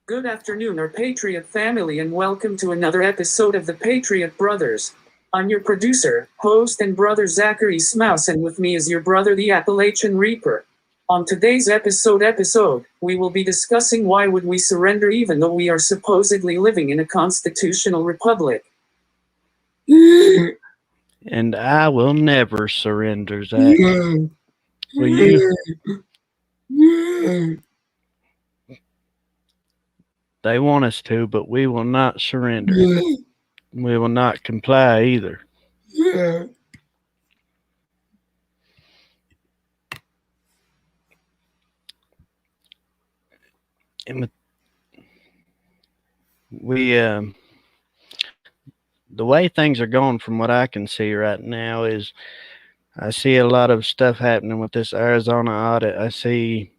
Good afternoon, our Patriot family, and welcome to another episode of the Patriot Brothers. I'm your producer, host, and brother Zachary Smouse, and with me is your brother, the Appalachian Reaper. On today's episode, we will be discussing why would we surrender even though we are supposedly living in a constitutional republic. And I will never surrender, Zach. Will you? They want us to, but we will not surrender. We will not comply either. And the way things are going from what I can see right now is I see a lot of stuff happening with this Arizona audit. I see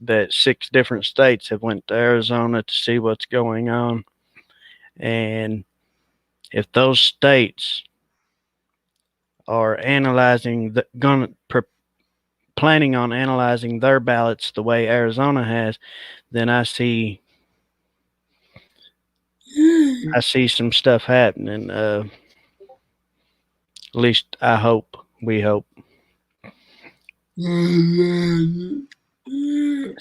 that 6 different states have went to Arizona to see what's going on. And if those states are planning on analyzing their ballots the way Arizona has, then I see some stuff happening. At least I hope. We hope.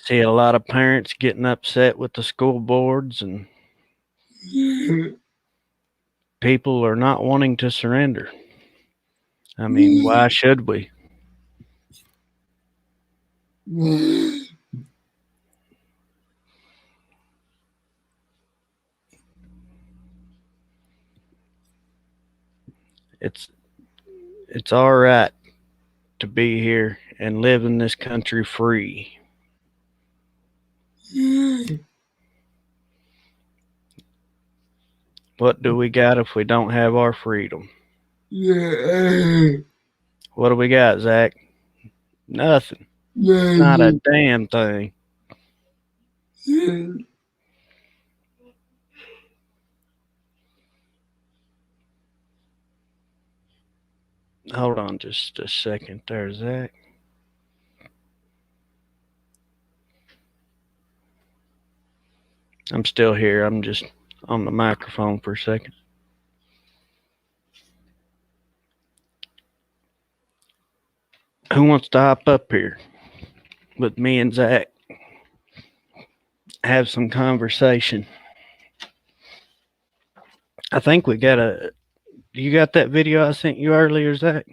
See a lot of parents getting upset with the school boards, and people are not wanting to surrender. I mean, why should we? It's all right to be here and live in this country free. What do we got if we don't have our freedom? What do we got, Zach? Nothing. Not a damn thing. Hold on just a second there, Zach. I'm still here. I'm just on the microphone for a second. Who wants to hop up here with me and Zach? Have some conversation. I think we got you got that video I sent you earlier, Zach?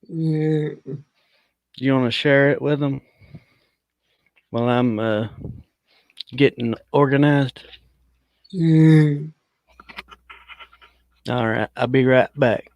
You want to share it with them while I'm getting organized? All right, I'll be right back.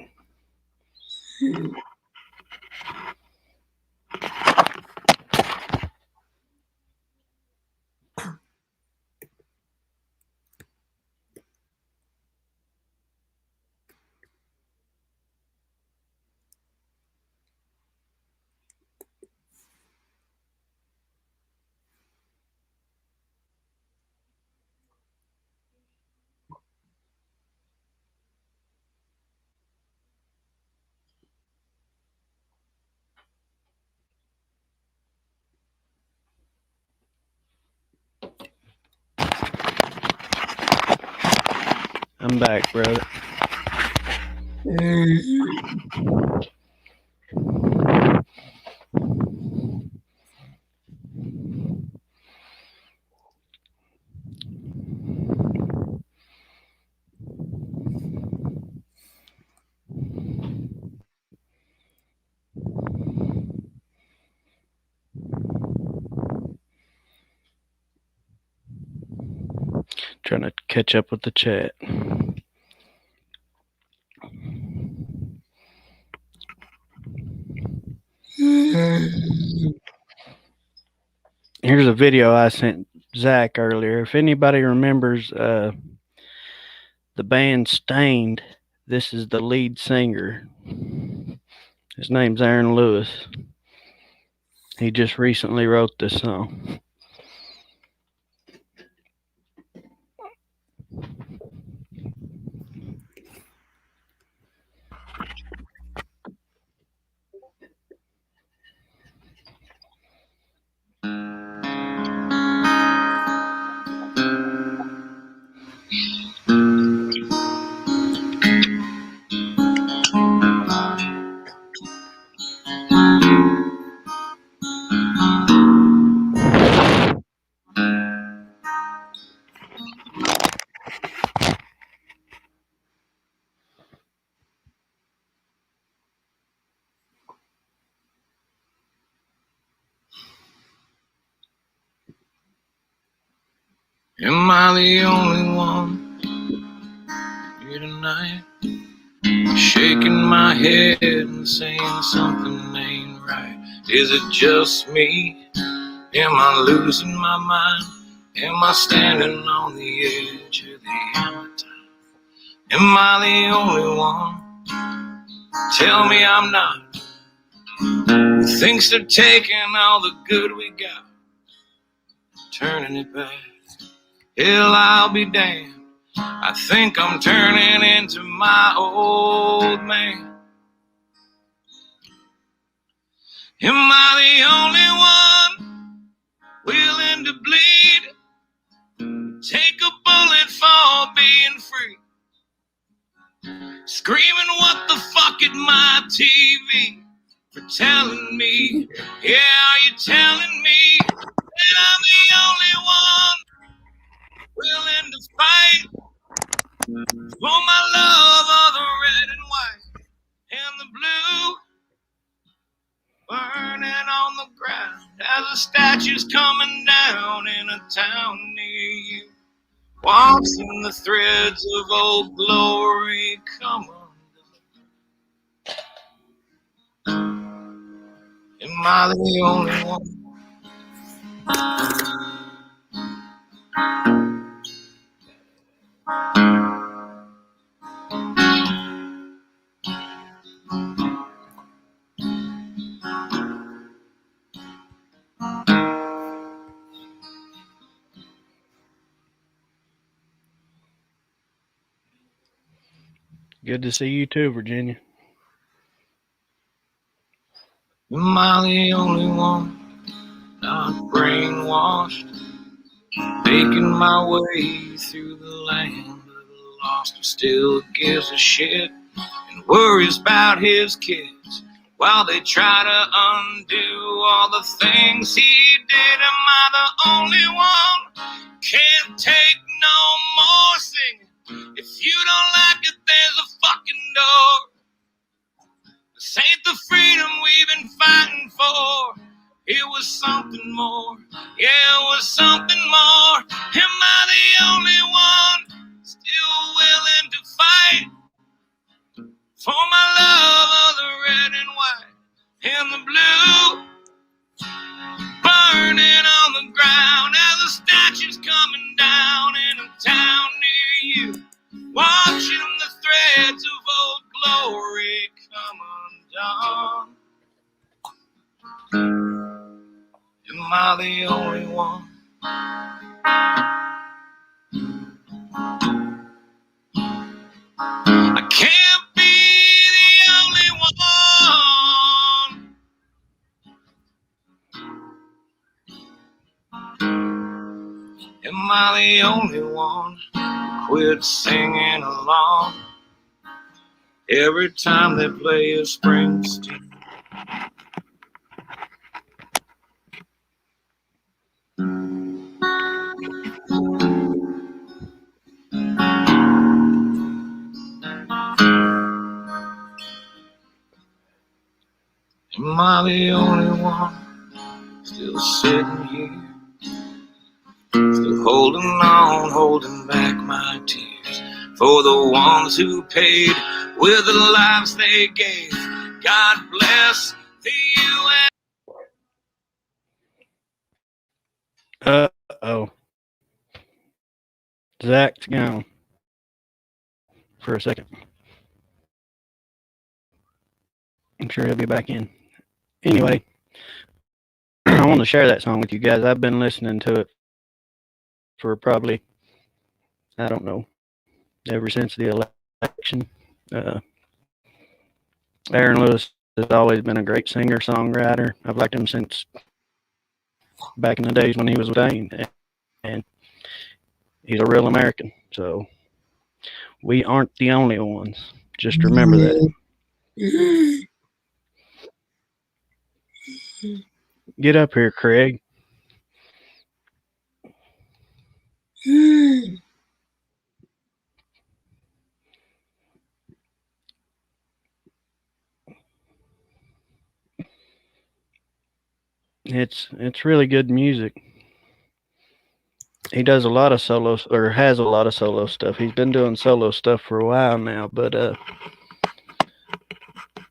I'm back, brother. Trying to catch up with the chat. Here's a video I sent Zach earlier. If anybody remembers the band Stained, this is the lead singer. His name's Aaron Lewis. He just recently wrote this song. Am I the only one here tonight? Shaking my head and saying something ain't right. Is it just me? Am I losing my mind? Am I standing on the edge of the end of time? Am I the only one? Tell me I'm not. Who thinks they're taking all the good we got, turning it back? Hell, I'll be damned. I think I'm turning into my old man. Am I the only one willing to bleed? Take a bullet for being free. Screaming what the fuck at my TV for telling me, yeah, are you telling me that I'm the only one willing to fight for my love of the red and white and the blue, burning on the ground as a statue's coming down in a town near you, watching the threads of old glory come undone. Am I the only one? Good to see you too, Virginia. Am I the only one not brainwashed, making my way through the land of the lost who still gives a shit and worries about his kids while they try to undo all the things he did? Am I the only one? Can't take no more singing. If you don't like it, there's a fucking door. This ain't the freedom we've been fighting for. It was something more. Yeah, it was something more. Am I the only one still willing to fight for my love of the red and white and the blue, burning on the ground as the statue's coming down in a town near you, watching the threads of old glory come undone? Am I the only one? I can't be the only one. Am I the only one who quit singing along every time they play a Springsteen? Am I the only one still sitting here, still holding on, holding back my tears for the ones who paid with the lives they gave? God bless the U.S. Uh-oh. Zach's gone for a second. I'm sure he'll be back in. Anyway, I want to share that song with you guys. I've been listening to it for probably, I don't know, ever since the election. Aaron Lewis has always been a great singer-songwriter. I've liked him since back in the days when he was with Dane. And he's a real American. So we aren't the only ones. Just remember that. Get up here, Craig. It's really good music. He does a lot of solo, or has a lot of solo stuff. He's been doing solo stuff for a while now, but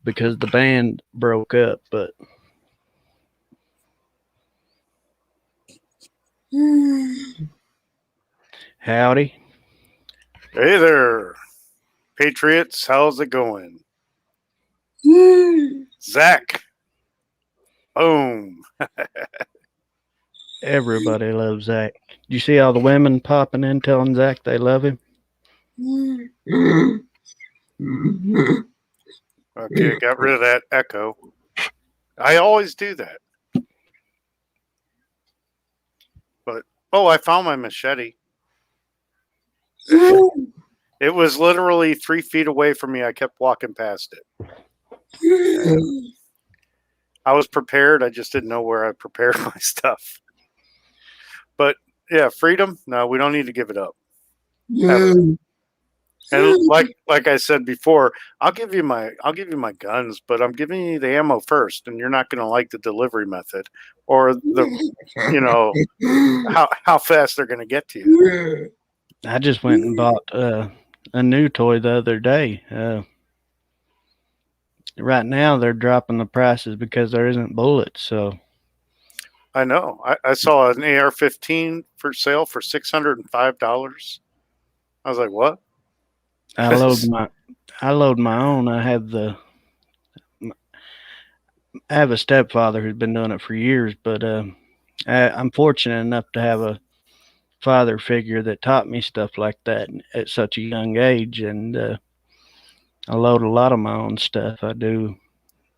because the band broke up, but howdy. Hey there, Patriots. How's it going? Zach. Boom. Everybody loves Zach. You see all the women popping in telling Zach they love him? Okay, got rid of that echo. I always do that. But, oh, I found my machete. It was literally 3 feet away from me. I kept walking past it. I was prepared. I just didn't know where I prepared my stuff. But yeah, freedom. No, we don't need to give it up. Ever. And like I said before, I'll give you my guns, but I'm giving you the ammo first, and you're not going to like the delivery method or how fast they're going to get to you. I just went and bought a new toy the other day. Right now they're dropping the prices because there isn't bullets. So I know. I saw an AR-15 for sale for $605. I was like, what? I load my own. I have a stepfather who's been doing it for years, but I'm fortunate enough to have a father figure that taught me stuff like that at such a young age, and I load a lot of my own stuff. I do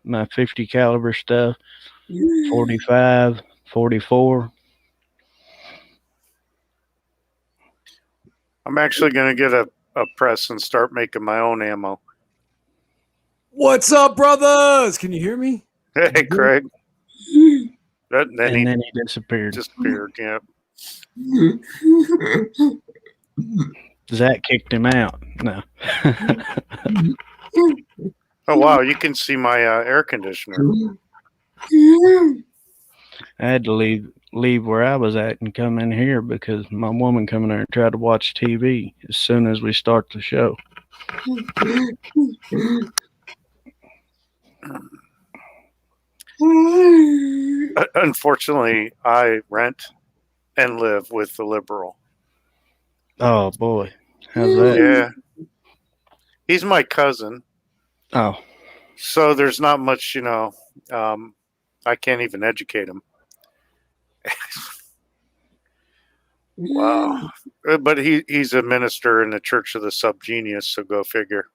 my 50 caliber stuff, 45, 44. I'm actually going to get a press and start making my own ammo. What's up, brothers? Can you hear me? Hey, Craig. Then he disappeared. Yeah. Zach kicked him out. No. Oh, wow. You can see my air conditioner. I had to leave where I was at and come in here because my woman come in there and tried to watch TV as soon as we start the show. Unfortunately, I rent and live with the liberal. Oh, boy. How's that? Yeah. He's my cousin. Oh. So there's not much, I can't even educate him. Wow. But he's a minister in the Church of the Subgenius, so go figure.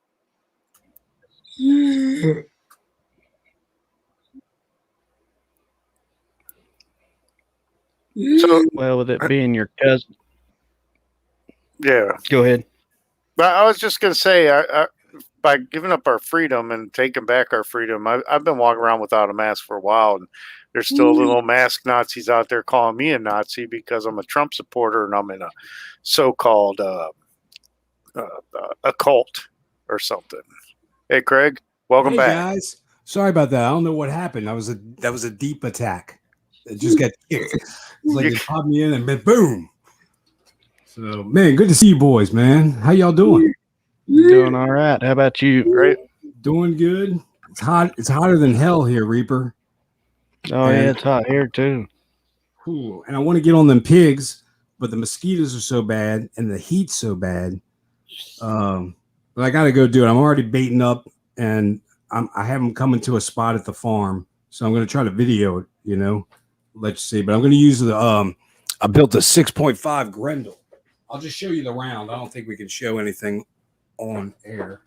So, well, with it being your cousin. Yeah. Go ahead. But I was just going to say, by giving up our freedom and taking back our freedom, I've been walking around without a mask for a while, and there's still little mask Nazis out there calling me a Nazi because I'm a Trump supporter and I'm in a so-called a cult or something. Hey, Craig, welcome back. Hey, guys. Sorry about that. I don't know what happened. That was a deep attack. It just got kicked. It's like they popped me in and then boom. So, man, good to see you boys, man. How y'all doing? Doing all right. How about you? Great. Doing good. It's hot. It's hotter than hell here, Reaper. Oh, yeah, it's hot here, too. Cool. And I want to get on them pigs, but the mosquitoes are so bad and the heat's so bad. But I got to go do it. I'm already baiting up, and I have them coming to a spot at the farm. So I'm going to try to video it, let you see. But I'm going to use the I built a 6.5 Grendel. I'll just show you the round. I don't think we can show anything on air.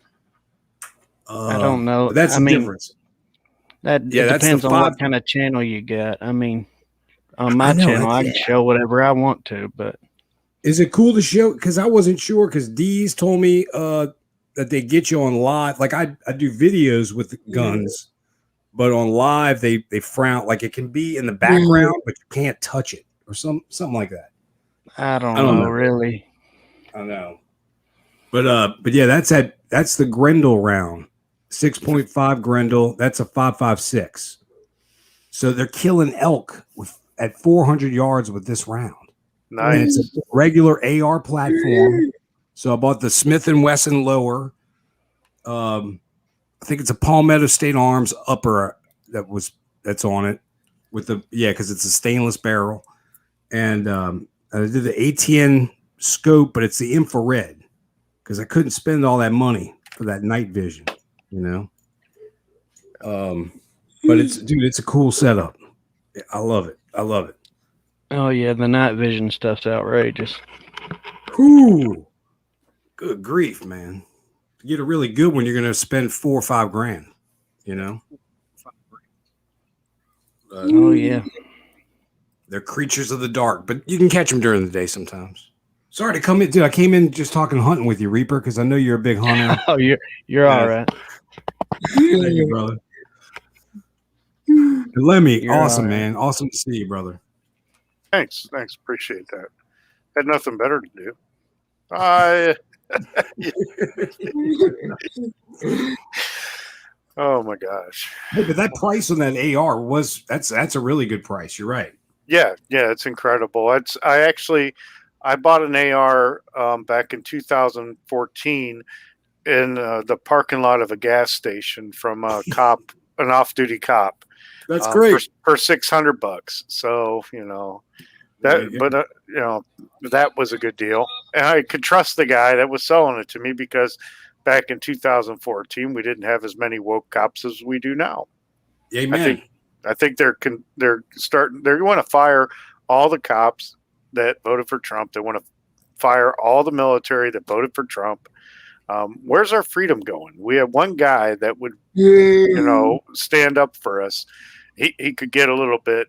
I don't know. That's the difference. That depends on what kind of channel you got. I mean, on my channel, I can show whatever I want to, but is it cool to show? Because I wasn't sure. Because Dee's told me that they get you on live. Like I do videos with guns, but on live they frown, like it can be in the background, but you can't touch it or something like that. I don't know, really. I know. But yeah, that's the Grendel round. 6.5 Grendel. That's a 5.56. So they're killing elk at 400 yards with this round. Nice. And it's a regular AR platform. So I bought the Smith & Wesson lower. I think it's a Palmetto State Arms upper that's on it with because it's a stainless barrel. And I did the ATN scope, but it's the infrared because I couldn't spend all that money for that night vision, you know. But it's a cool setup. I love it. Oh yeah, the night vision stuff's outrageous. Ooh, good grief, man! To get a really good one, you're gonna spend $4 or $5 grand, you know. Oh yeah, they're creatures of the dark, but you can catch them during the day sometimes. Sorry to come in, dude. I came in just talking hunting with you, Reaper, because I know you're a big hunter. Oh, you're all right. Thank you, brother. Lemmy, You're awesome, all right. man. Awesome to see you, brother. Thanks. Appreciate that. Had nothing better to do. Oh my gosh. Hey, but that price on that AR that's a really good price. You're right. Yeah, it's incredible. I bought an AR back in 2014 in the parking lot of a gas station from a cop, an off-duty cop. That's great. For $600. So, you know, that was a good deal. And I could trust the guy that was selling it to me because back in 2014, we didn't have as many woke cops as we do now. Amen. I think they want to fire all the cops that voted for Trump. They want to fire all the military that voted for Trump. Where's our freedom going? We have one guy that would, stand up for us. He could get a little bit,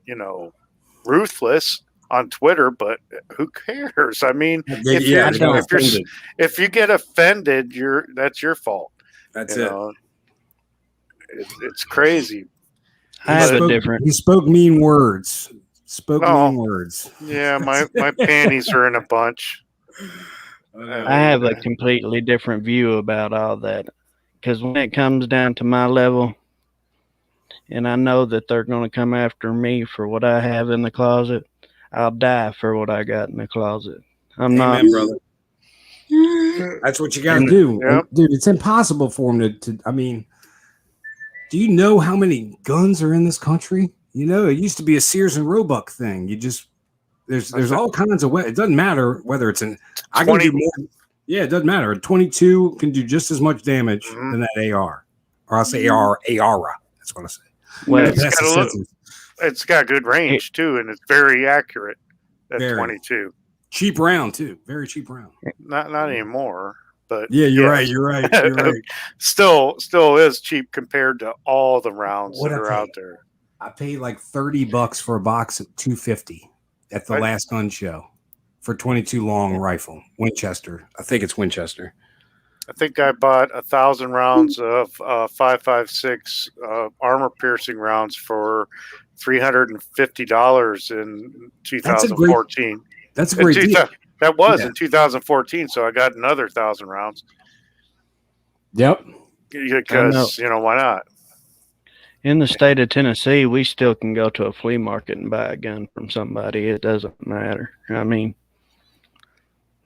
ruthless on Twitter, but who cares? I mean, if you get offended, that's your fault. That's it. It's crazy. He spoke mean words. Mean words. Yeah, my panties are in a bunch. I have a completely different view about all that because when it comes down to my level, and I know that they're going to come after me for what I have in the closet, I'll die for what I got in the closet. Amen, brother. That's what you got to do. Yep. Dude, it's impossible for them to, I mean, do you know how many guns are in this country? It used to be a Sears and Roebuck thing. There's all kinds of ways. It doesn't matter whether it's I can do more. Yeah, it doesn't matter. A 22 can do just as much damage than that AR. Or I'll say ARA. That's what I say. Well, it's got good range too, and it's very accurate at 22. Cheap round too. Very cheap round. Not anymore. But yeah, you're right. You're right. Still is cheap compared to all the rounds that are out there. I paid like $30 for a box at $250 at the last gun show for 22 long rifle, Winchester. I think it's Winchester. I think I bought 1,000 rounds of 5.56 armor piercing rounds for $350 in 2014. That's a great deal. That was in 2014, so I got another 1,000 rounds. Yep. Because why not? In the state of Tennessee, we still can go to a flea market and buy a gun from somebody. It doesn't matter. I mean,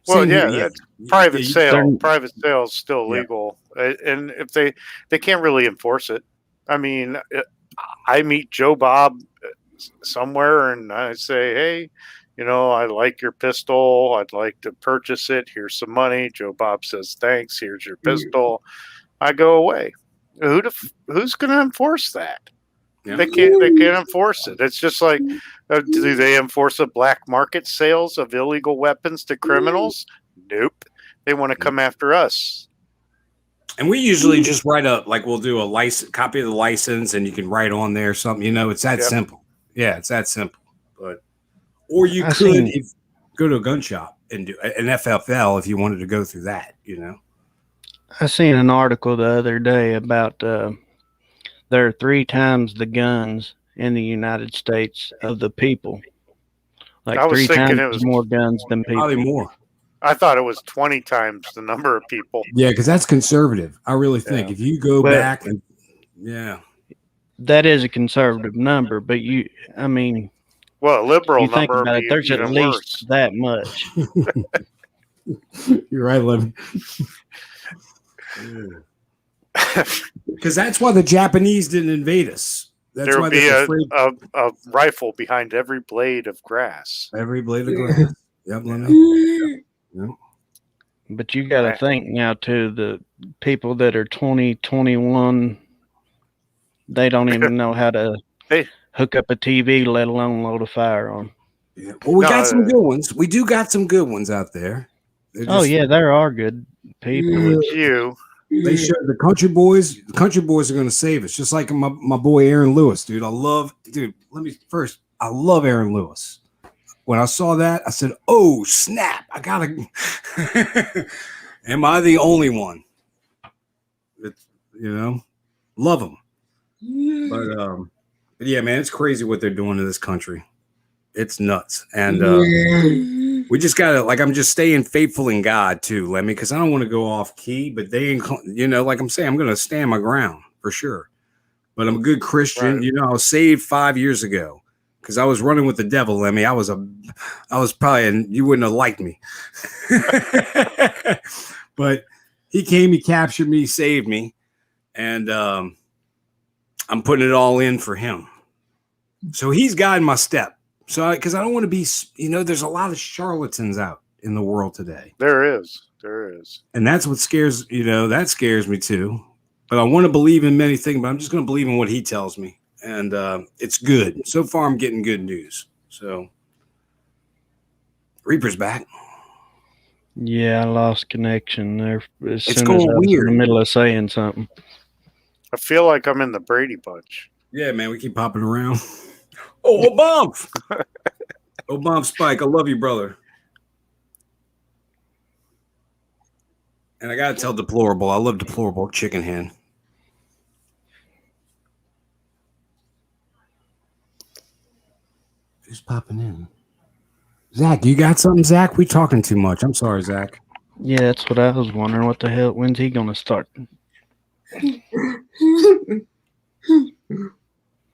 that's private sale. Private sale is still legal, and if they can't really enforce it. I mean, I meet Joe Bob somewhere, and I say, "Hey, I like your pistol. I'd like to purchase it. Here's some money." Joe Bob says, "Thanks. Here's your pistol." I go away. Who's going to enforce that? Yeah. They can't enforce it. It's just like, do they enforce the black market sales of illegal weapons to criminals? Nope. They want to come after us. And we usually just write we'll do a copy of the license, and you can write on there something. It's that simple. Yeah, it's that simple. Or you could go to a gun shop and do an FFL if you wanted to go through that. I seen an article the other day about the there are 3 times the guns in the United States of the people. Like I was 3 thinking times it was more guns than Probably people. more. I thought it was 20 times the number of people. Yeah, because that's conservative. I really think Yeah. if you go But- back and That is a conservative number, but I mean, Well, a liberal you think number about would it, be there's at even least worse. that much. you're right, Levin. Because that's why the Japanese didn't invade us. That's There why would be they're afraid. a rifle behind every blade of grass. Every blade of grass. Yep, Lemmy. Yep. But you got to Right. think now too, the people that are 20, 21, they don't even know how to Hey. hook up a TV, let alone load a firearm. Yeah. Well, we No, got some good ones. We do got some good ones out there. They're Oh just- yeah, there are good people. You. They show the country boys. The country boys are going to save us, just like my boy Aaron Lewis, dude. I love Aaron Lewis. When I saw that, I said, "Oh snap! I gotta." Am I the only one? It's, love him. But yeah, man, it's crazy what they're doing to this country. It's nuts, and we just gotta I'm just staying faithful in God too, Lemmy, because I don't want to go off key. But they ain't, like I'm saying, I'm gonna stand my ground for sure. But I'm a good Christian. Right. I was saved 5 years ago because I was running with the devil, Lemmy. I was probably you wouldn't have liked me, but he came, he captured me, saved me, and I'm putting it all in for him. So he's guiding my step. So, because I don't want to be, there's a lot of charlatans out in the world today. There is. And that's what scares, that scares me too. But I want to believe in many things, but I'm just going to believe in what he tells me. And it's good. So far, I'm getting good news. So, Reaper's back. Yeah, I lost connection there as It's soon going as I was weird. in the middle of saying something. I feel like I'm in the Brady Bunch. Yeah, man, we keep popping around. Oh, bomb! Oh, bomb Spike. I love you, brother. And I got to tell Deplorable. I love Deplorable Chicken Hand. Who's popping in? Zach, you got something, Zach? We talking too much. I'm sorry, Zach. Yeah, that's what I was wondering. What the hell? When's he going to start? I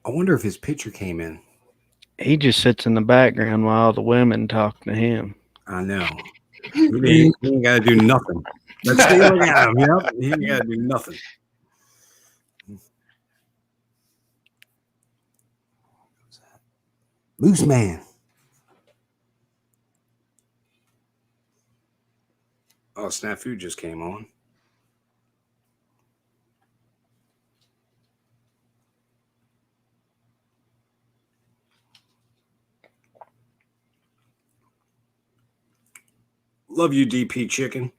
wonder if his picture came in. He just sits in the background while all the women talk to him. I know. He ain't got to do nothing. Let's stay looking at him. Yep. He ain't got to do nothing. Loose man. Oh, Snafu just came on. Love you, DP Chicken.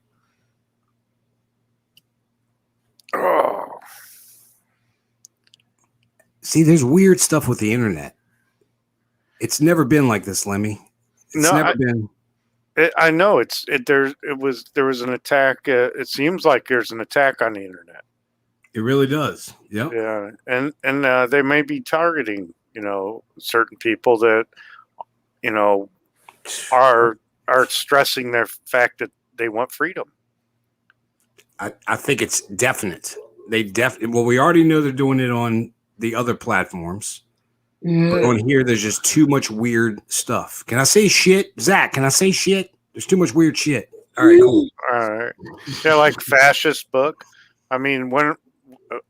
Oh, See, there's weird stuff with the internet. It's never been like this, Lemmy. It's never been. I know there was an attack. It seems like there's an attack on the internet. It really does. Yep. Yeah, and they may be targeting certain people that are stressing their fact that they want freedom. I think it's definite. Well, we already know they're doing it on the other platforms. But on here, there's just too much weird stuff. Can I say shit? Zach, can I say shit? There's too much weird shit. All right, cool. All right. Yeah, like Fascistbook. I mean, when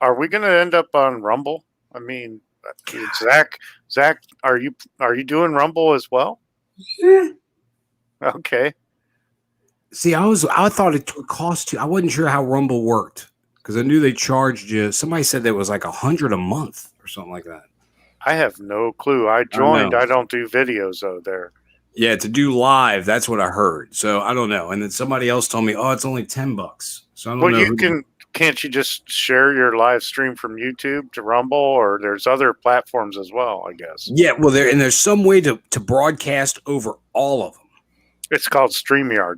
are we going to end up on Rumble? I mean, Zach, are you doing Rumble as well? Okay. See, I thought it would cost you. I wasn't sure how Rumble worked because I knew they charged you. Somebody said that was like $100 a month or something like that. I have no clue. I joined. I don't do videos though there. Yeah, to do live, that's what I heard. So I don't know. And then somebody else told me, "Oh, it's only $10." So I don't know. Can't you just share your live stream from YouTube to Rumble, or there's other platforms as well? I guess. Yeah, well, there's some way to broadcast over all of them. It's called StreamYard.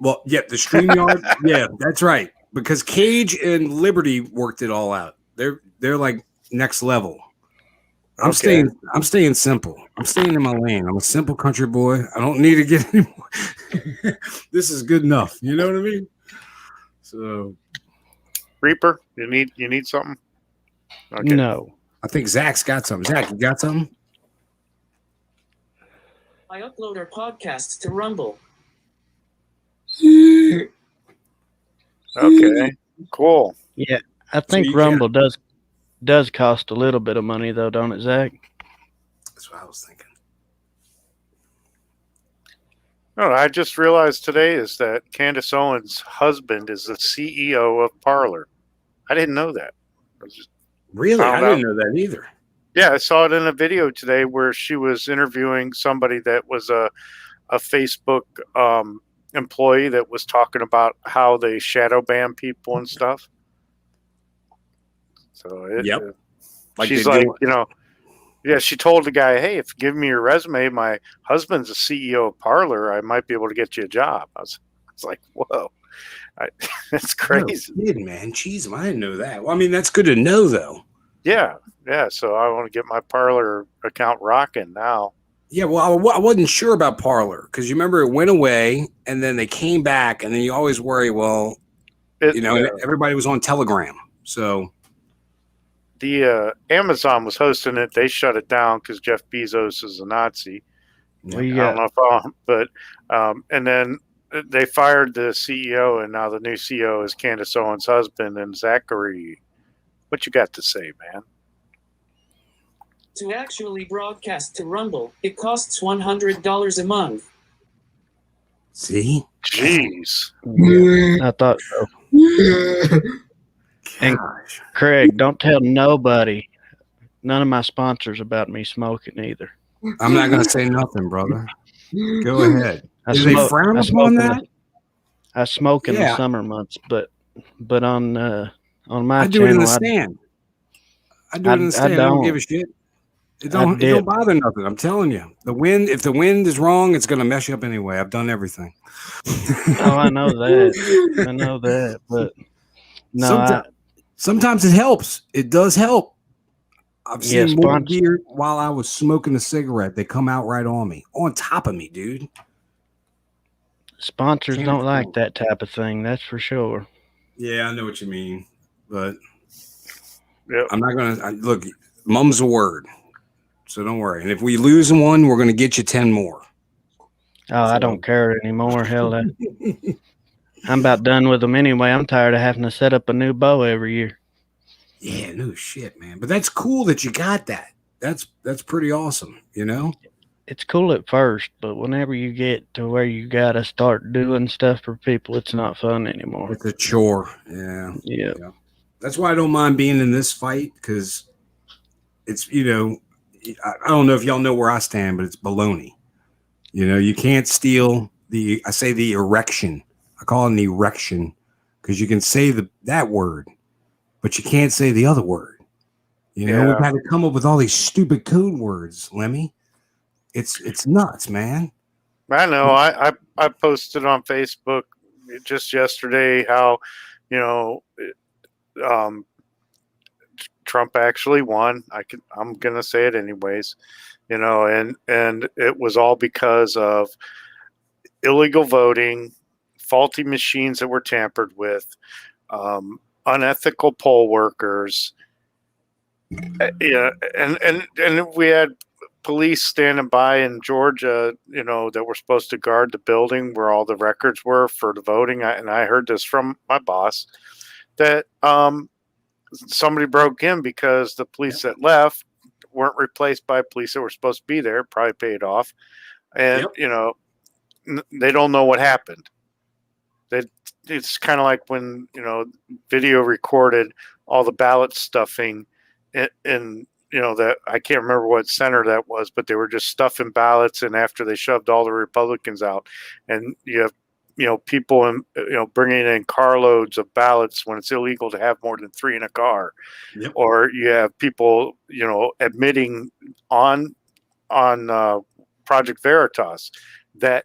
Well, yeah, the StreamYard. Yeah, that's right. Because Cage and Liberty worked it all out. They're like next level. Okay. I'm staying simple. I'm staying in my lane. I'm a simple country boy. I don't need to get any more. This is good enough. You know what I mean? So Reaper, you need something? Okay. No. I think Zach's got something. Zach, you got something? I upload our podcasts to Rumble. Okay. Cool. Yeah, I think you Rumble does cost a little bit of money though, don't it, Zach? That's what I was thinking. No, I just realized today is that Candace Owens' husband is the CEO of Parler. I didn't know that. Really? I Found didn't out. know that either. Yeah, I saw it in a video today where she was interviewing somebody that was a Facebook employee that was talking about how they shadow ban people and stuff. So Yep. Like she's they like, do. yeah, she told the guy, hey, if you give me your resume, my husband's the CEO of Parler, I might be able to get you a job. I was like, whoa, that's crazy. No kidding, man. Jeez, I didn't know that. Well, I mean, that's good to know, though. Yeah. So I want to get my Parler account rocking now. Yeah, well, I wasn't sure about Parler because you remember it went away and then they came back, and then you always worry, well, everybody was on Telegram. So the Amazon was hosting it. They shut it down because Jeff Bezos is a Nazi. Yeah. I don't know if and then they fired the CEO, and now the new CEO is Candace Owens' husband and Zachary. What you got to say, man? To actually broadcast to Rumble, it costs $100 a month. see, Jeez. Yeah, I thought so. And gosh, Craig, don't tell nobody, none of my sponsors about me smoking either. I'm not gonna say nothing, brother. Go ahead. Do they frown upon that? I smoke in the summer months, but on my I do channel, it in the stand. I do it in the stand. I don't give a shit. It don't bother nothing. I'm telling you. If the wind is wrong, it's gonna mess you up anyway. I've done everything. Oh, I know that. But no, sometimes it helps. It does help. I've seen more sponsor. deer while I was smoking a cigarette. They come out right on me, on top of me, dude. Sponsors don't like that type of thing. That's for sure. Yeah, I know what you mean, but Yep. I'm not gonna look. Mum's a word, so don't worry. And if we lose one, we're gonna get you 10 more. Oh, I don't care anymore. Hell, I'm about done with them anyway. I'm tired of having to set up a new bow every year. Yeah, no shit, man. But that's cool that you got that. That's pretty awesome, you know? It's cool at first, but whenever you get to where you got to start doing stuff for people, it's not fun anymore. It's a chore. Yeah. That's why I don't mind being in this fight, because it's, I don't know if y'all know where I stand, but it's baloney. You can't steal the erection. I call it an erection because you can say that word, but you can't say the other word. We've had to come up with all these stupid code words, Lemmy. It's nuts, man. I know. I posted on Facebook just yesterday how, Trump actually won. I'm gonna say it anyways, and it was all because of illegal voting, faulty machines that were tampered with, unethical poll workers. And we had police standing by in Georgia, that were supposed to guard the building where all the records were for the voting. I heard this from my boss that somebody broke in because the police that left weren't replaced by police that were supposed to be there, probably paid off. And, they don't know what happened. It's kind of like when, video recorded all the ballot stuffing in that I can't remember what center that was, but they were just stuffing ballots. And after they shoved all the Republicans out, and you have, people in, bringing in carloads of ballots when it's illegal to have more than 3 in a car, or you have people, admitting on Project Veritas that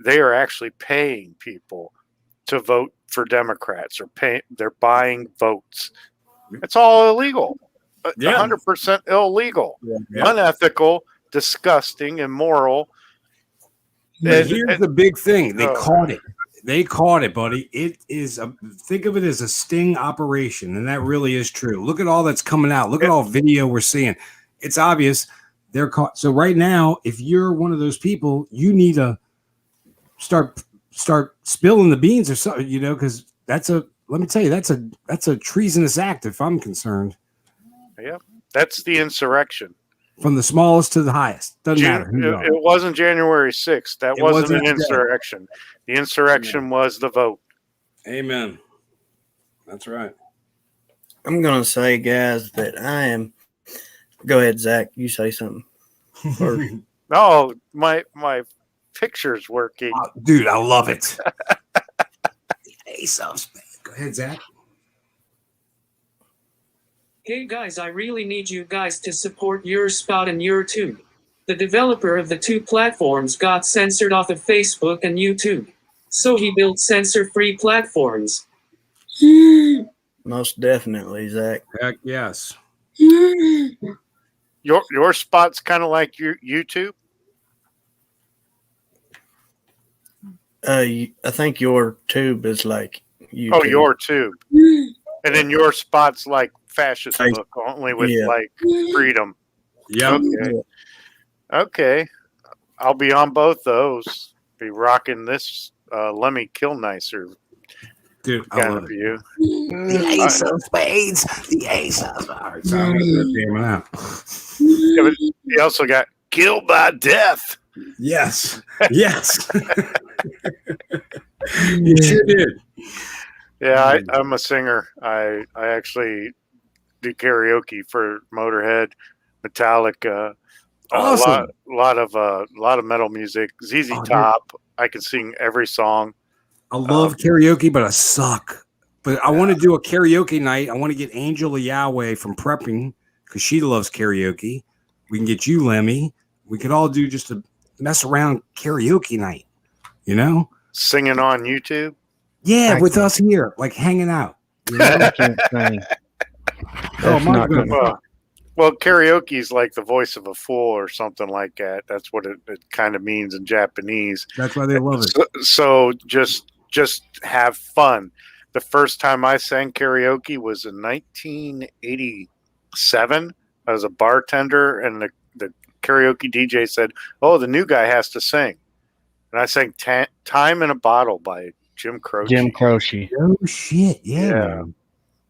they are actually paying people to vote for Democrats, or they're buying votes. It's all illegal. Yeah. 100% illegal, Yeah. unethical, disgusting, immoral. But here's the big thing. They Oh. caught it. They caught it, buddy. It is think of it as a sting operation, and that really is true. Look at all that's coming out. Look at all video we're seeing. It's obvious they're caught. So right now, if you're one of those people, you need to start spilling the beans or something, because let me tell you, that's a treasonous act if I'm concerned. Yeah, that's the insurrection. From the smallest to the highest. Doesn't matter. It wasn't January 6th. That wasn't an insurrection. The insurrection was the vote. Amen. That's right. I'm going to say, guys, that I am. Go ahead, Zach. You say something. No, my picture's working. Oh, dude, I love it. Ace of Spades. Go ahead, Zach. Hey guys, I really need you guys to support YoReSpot and YoReTube. The developer of the two platforms got censored off of Facebook and YouTube. So he built censor-free platforms. Most definitely, Zach. Heck yes. Your spot's kind of like your YouTube. I think YoReTube is like YouTube. Oh, YoReTube. And then your spot's like Fascistbook, only with like freedom. Yeah. Okay. I'll be on both those. Be rocking this Lemmy Kill Nicer. Dude, I kind love of it. you. The Ace of Spades. The Ace of Spades. Damn out. Yeah, but you also got Killed by Death. Yes. Yes. You sure did. Yeah, I'm a singer. I actually do karaoke for Motorhead, Metallica, Awesome. a lot of metal music. ZZ Top. I can sing every song. I love karaoke, but I suck. But I want to do a karaoke night. I want to get Angela Yahweh from Prepping because she loves karaoke. We can get you, Lemmy. We could all do just a mess around karaoke night. Singing on YouTube. Yeah, with us here, like hanging out. I can't sing. Oh my goodness. Well, karaoke is like the voice of a fool or something like that. That's what it kind of means in Japanese. That's why they love it. So just have fun. The first time I sang karaoke was in 1987. I was a bartender, and the karaoke DJ said, "Oh, the new guy has to sing," and I sang "Time in a Bottle" by Jim Croce. Oh shit! Yeah. Man.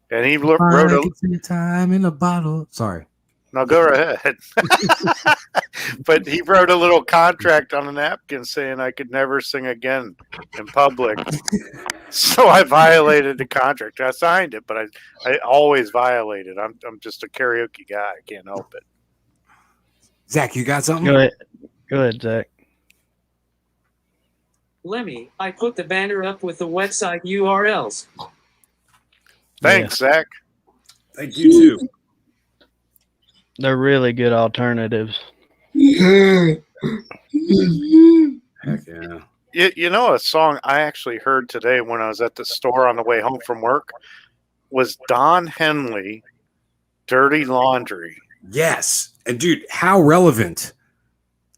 And he wrote a time in a bottle. Sorry. No, go ahead. But he wrote a little contract on a napkin saying I could never sing again in public. So I violated the contract. I signed it, but I always violate it. I'm just a karaoke guy. I can't help it. Zach, you got something? Go ahead, Zach. Lemmy, I put the banner up with the website URLs. Thanks, Zach. Thank you too. They're really good alternatives. Heck yeah. You know, a song I actually heard today when I was at the store on the way home from work was Don Henley, "Dirty Laundry." Yes, and dude, how relevant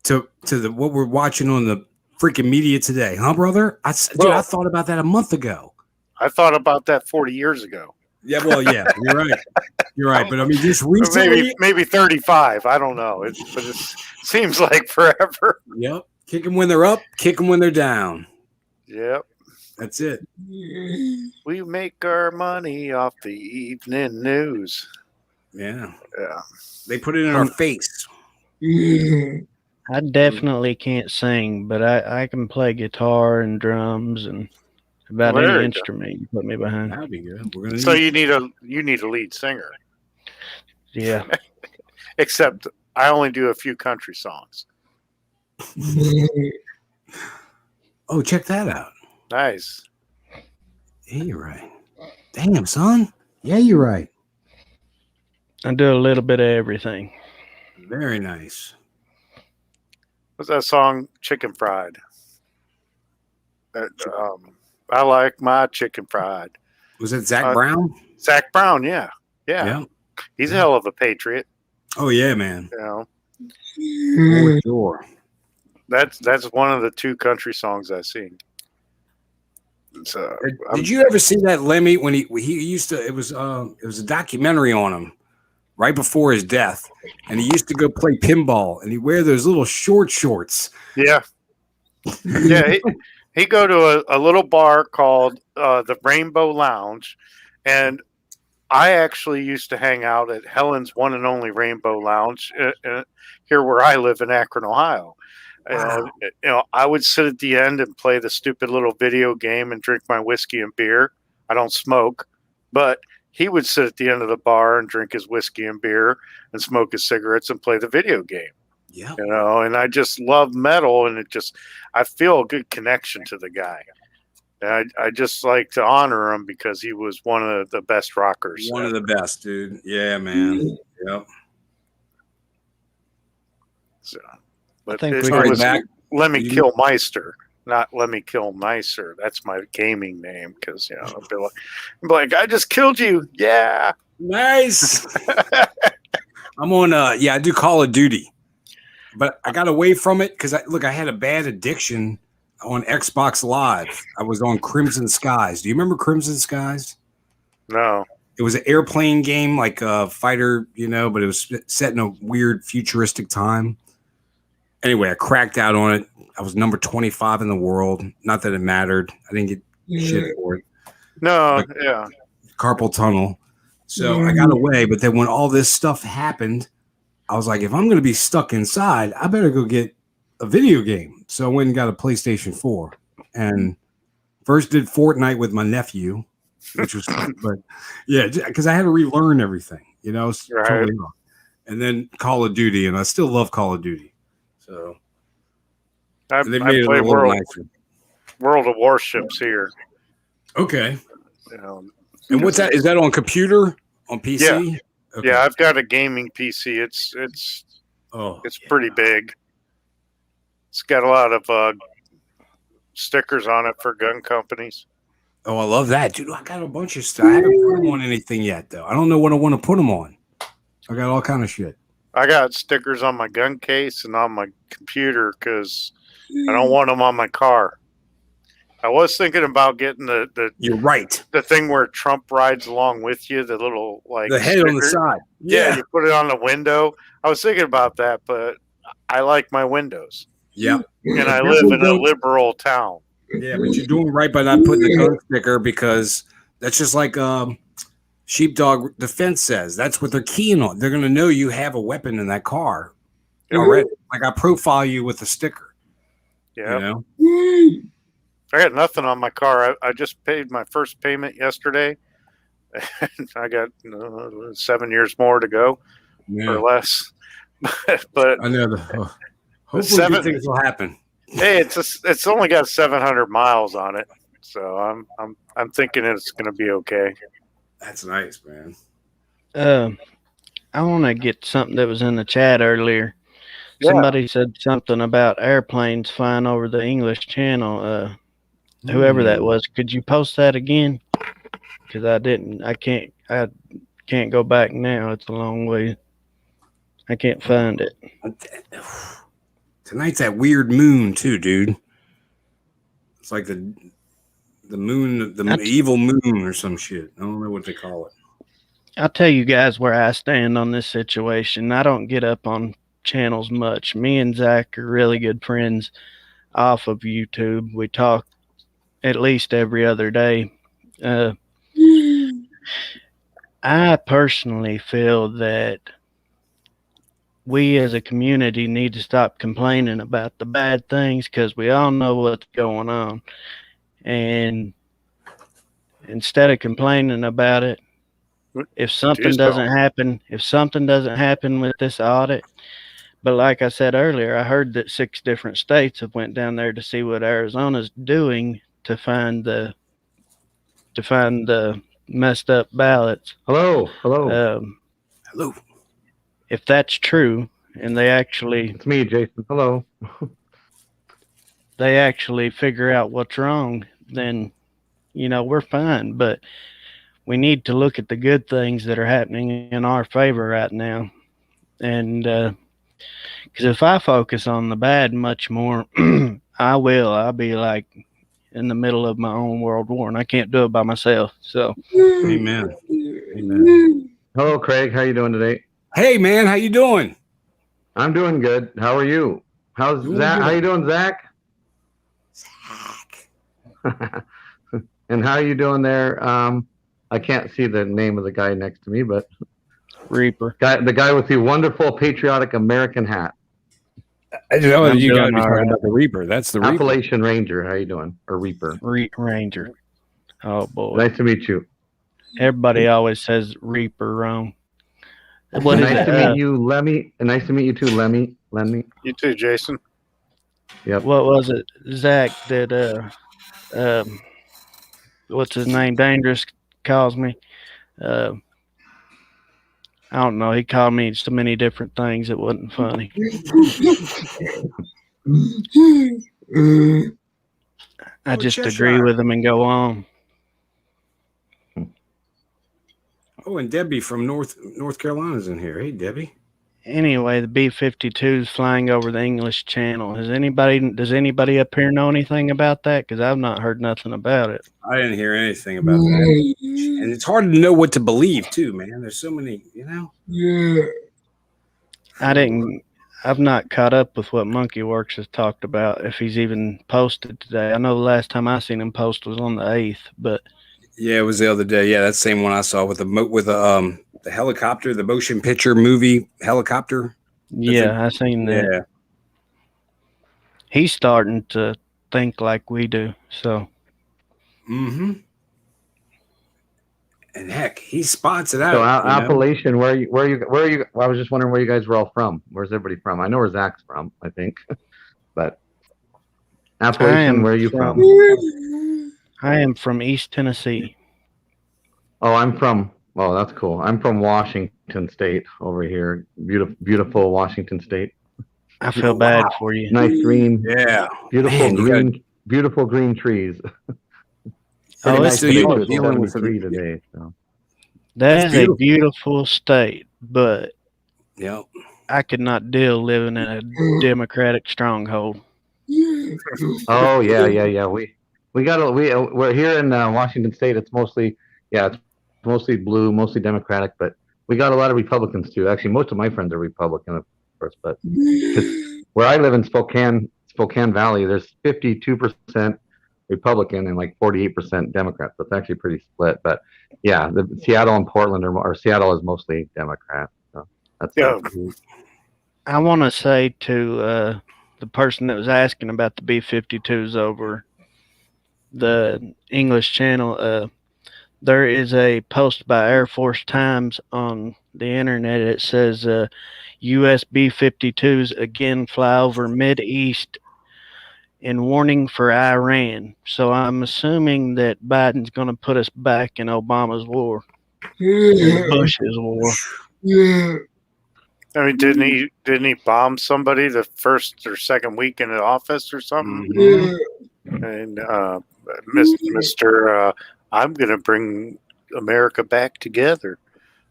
to what we're watching on the freaking media today, huh, brother? I thought about that a month ago. I thought about that 40 years ago. Yeah, well, yeah, you're right. You're right, but I mean, just recently, maybe 35. I don't know. But it seems like forever. Yep. Kick them when they're up, kick them when they're down. Yep. That's it. We make our money off the evening news. Yeah. Yeah. They put it in our face. I definitely can't sing, but I can play guitar and drums and about any instrument you put me behind. That'd be good. So you need a lead singer. Yeah. Except I only do a few country songs. Oh, check that out. Nice. Yeah, you're right. Damn, son. Yeah, you're right. I do a little bit of everything. Very nice. What's that song? Chicken Fried. I like my chicken fried. Was it Zach Brown? Zach Brown, yeah. He's a hell of a patriot. Oh yeah, man. You know, For sure. that's one of the 2 country songs I sing. So, Did you ever see that Lemmy when he used to? It was a documentary on him right before his death, and he used to go play pinball, and he'd wear those little shorts. Yeah, yeah. He go to a little bar called the Rainbow Lounge, and I actually used to hang out at Helen's one and only Rainbow Lounge here where I live in Akron, Ohio. Wow. I would sit at the end and play the stupid little video game and drink my whiskey and beer. I don't smoke, but he would sit at the end of the bar and drink his whiskey and beer and smoke his cigarettes and play the video game. Yeah. And I just love metal, and I feel a good connection to the guy. And I just like to honor him because he was one of the best rockers. One of the best, dude. Yeah, man. Yep. So, but think it we was back. Lemmy Kill Meister, not Lemmy Kill Nicer. That's my gaming name because I'll be like, I just killed you. Yeah. Nice. I'm on I do Call of Duty. But I got away from it because I had a bad addiction on Xbox Live. I was on Crimson Skies. Do you remember Crimson Skies? No. It was an airplane game, like a fighter, but it was set in a weird futuristic time. Anyway, I cracked out on it. I was number 25 in the world. Not that it mattered. I didn't get shit for it. No, but yeah. Carpal tunnel. So I got away. But then when all this stuff happened, I was like, if I'm going to be stuck inside, I better go get a video game. So I went and got a PlayStation 4 and first did Fortnite with my nephew, which was fun. But yeah, because I had to relearn everything, Right. totally wrong. And then Call of Duty, and I still love Call of Duty. So I they made it a play little nicer. World of Warships here. Okay. And what's that? Is that on computer? On PC? Yeah. Okay. Yeah, I've got a gaming PC. It's pretty big. It's got a lot of stickers on it for gun companies. Oh, I love that, dude. I got a bunch of stuff. I haven't put them on anything yet, though. I don't know what I want to put them on. I got all kind of shit. I got stickers on my gun case and on my computer because I don't want them on my car. I was thinking about getting the You're right. The thing where Trump rides along with you, the little the head sticker. on the side. Yeah, you put it on the window. I was thinking about that, but I like my windows. Yep. And I live in a liberal town. Yeah, but you're doing right by not putting the gun sticker because that's just like Sheepdog Defense says. That's what they're keying on. They're going to know you have a weapon in that car already. Like I profile you with a sticker. Yeah. I got nothing on my car. I just paid my first payment yesterday. And I got 7 years more to go or less. But I know hopefully good things will happen. Hey, it's only got 700 miles on it, so I'm thinking it's going to be okay. That's nice, man. I want to get something that was in the chat earlier. Yeah. Somebody said something about airplanes flying over the English Channel. Whoever that was, could you post that again? Because I can't go back now. It's a long way. I can't find it. Tonight's that weird moon too, dude. It's like the moon, the evil moon or some shit. I don't know what they call it. I'll tell you guys where I stand on this situation. I don't get up on channels much. Me and Zach are really good friends off of YouTube. We talk at least every other day. I personally feel that we as a community need to stop complaining about the bad things because we all know what's going on. And instead of complaining about it, if something doesn't happen with this audit, but like I said earlier, I heard that 6 different states have went down there to see what Arizona's doing to find the messed up ballots. Hello. Hello. If that's true, and It's me, Jason. Hello. they actually figure out what's wrong, then we're fine. But we need to look at the good things that are happening in our favor right now. And because if I focus on the bad much more, I'll be like in the middle of my own world war, and I can't do it by myself. So, Amen. Amen. Hello, Craig. How you doing today? Hey, man, how you doing? I'm doing good. How are you? How's Doing Zach? good. How you doing, Zach? And how are you doing there? I can't see the name of the guy next to me, but Reaper. the guy with the wonderful patriotic American hat. I know I'm you got to doing be all talking right. about the Reaper. That's the Reaper. Appalachian Ranger. How you doing? Or Reaper. Ranger. Oh boy. Nice to meet you. Everybody always says Reaper wrong. What is Nice it? to meet you, Lemmy. Nice to meet you too, Lemmy. You too, Jason. Yep. What was it, Zach? That what's his name? Dangerous calls me. I don't know. He called me so many different things. It wasn't funny. I just agree with him and go on. Oh, and Debbie from North Carolina's in here. Hey, Debbie. Anyway, the B-52 is flying over the English Channel. Does anybody up here know anything about that? Because I've not heard nothing about it. I didn't hear anything about that. And it's hard to know what to believe, too, man. There's so many, you know? Yeah. I've not caught up with what Monkey Works has talked about, if he's even posted today. I know the last time I seen him post was on the 8th, but Yeah, it was the other day. Yeah, that's the same one I saw with the helicopter, the motion picture movie helicopter. yeah, I seen that. Yeah. He's starting to think like we do, so Mm-hmm. And heck, he spots it out. So you know? Appalachian, where are you? I was just wondering where you guys were all from. Where's everybody from? I know where Zach's from, I think, but Appalachian, where are you from? I am from East Tennessee. Oh, that's cool. I'm from Washington State over here. Beautiful Washington State. I feel bad for you. Nice green. Yeah. Beautiful green trees. Oh, Pretty it's nice today. beautiful. It's Dealing with 73 today. So. That It's is a beautiful state, but Yep. I could not deal living in a Democratic stronghold. Oh yeah. We're here in Washington State. It's mostly blue, mostly Democratic, but we got a lot of Republicans too. Actually, most of my friends are Republican, of course. But where I live in Spokane Valley, there's 52% Republican and like 48% Democrat. So it's actually pretty split. But yeah, the Seattle and Portland or Seattle is mostly Democrat. So that's I want to say to the person that was asking about the B-52s over the English Channel, there is a post by Air Force Times on the internet. It says U.S. B-52s again fly over Mid-East in warning for Iran. So I'm assuming that Biden's going to put us back in Obama's war, Bush's war. Yeah. I mean, didn't he bomb somebody the first or second week in the office or something? Mm-hmm. And Mr. I'm going to bring America back together.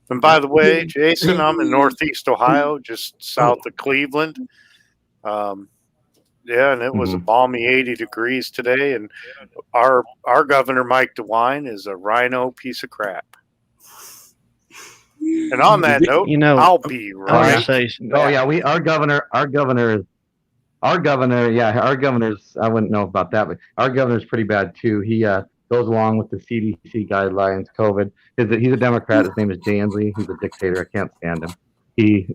And by the way, Jason, I'm in Northeast Ohio, just south of Cleveland. Yeah, and it was a balmy 80 degrees today. And our governor, Mike DeWine, is a rhino piece of crap. And on that note, I'll be right. Our governor's, I wouldn't know about that, but our governor's pretty bad too. He goes along with the CDC guidelines, COVID. He's a Democrat. His name is Jay Inslee. He's a dictator. I can't stand him. He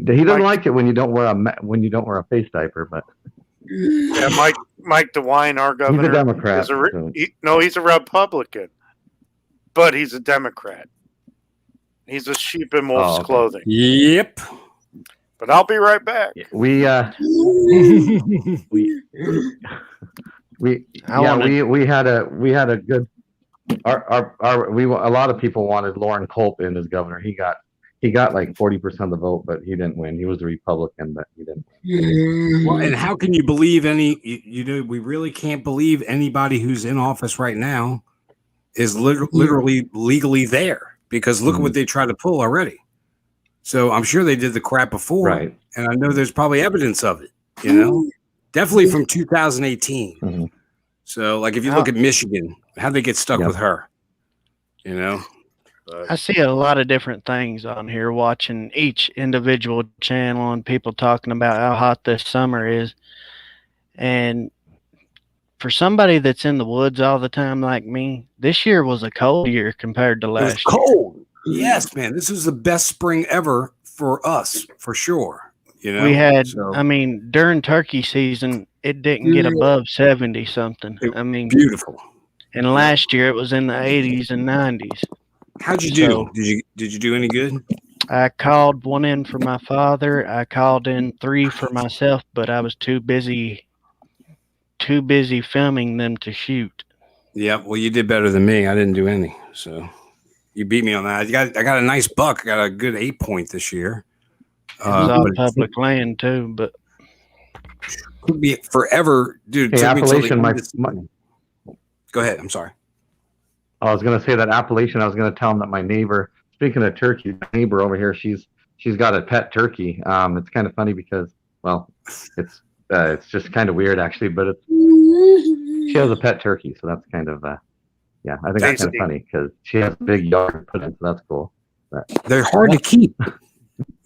doesn't like it when you don't wear a face diaper, but yeah, Mike DeWine, our governor, he's a Democrat. He's a Republican, but he's a Democrat. He's a sheep in wolf's clothing. Yep. But I'll be right back. We had a good. A lot of people wanted Lauren Culp in as governor. He got like 40% of the vote, but he didn't win. He was a Republican, but he didn't. Well, and how can you believe we really can't believe anybody who's in office right now is literally legally there, because look at what they tried to pull already. So I'm sure they did the crap before, Right. and I know there's probably evidence of it. You know, definitely from 2018. So, like, if you look at Michigan, how'd they get stuck with her? You know, I see a lot of different things on here, watching each individual channel and people talking about how hot this summer is. And for somebody that's in the woods all the time like me, this year was a cold year compared to it was last cold. Yes, man, this was the best spring ever for us, for sure. You know, we had, so, I mean, during turkey season, it didn't get above 70 something. I mean, beautiful. And last year it was in the 80s and 90s. How'd you do? Did you do any good? I called one in for my father. I called in 3 for myself, but I was too busy filming them to shoot. Yeah, well, you did better than me. I didn't do any, so you beat me on that. I got a nice buck. I got a good 8 point this year. It was all public land too, but could be forever, dude. Hey, Appalachian, Go ahead. I'm sorry. I was going to say that Appalachian. I was going to tell him that my neighbor. Speaking of turkey, my neighbor over here, she's got a pet turkey. It's kind of funny because, well, it's just kind of weird actually, but she has a pet turkey, so that's kind of yeah. I think that's kind of funny because she has a big yard to put in, so that's cool. But they're hard to keep.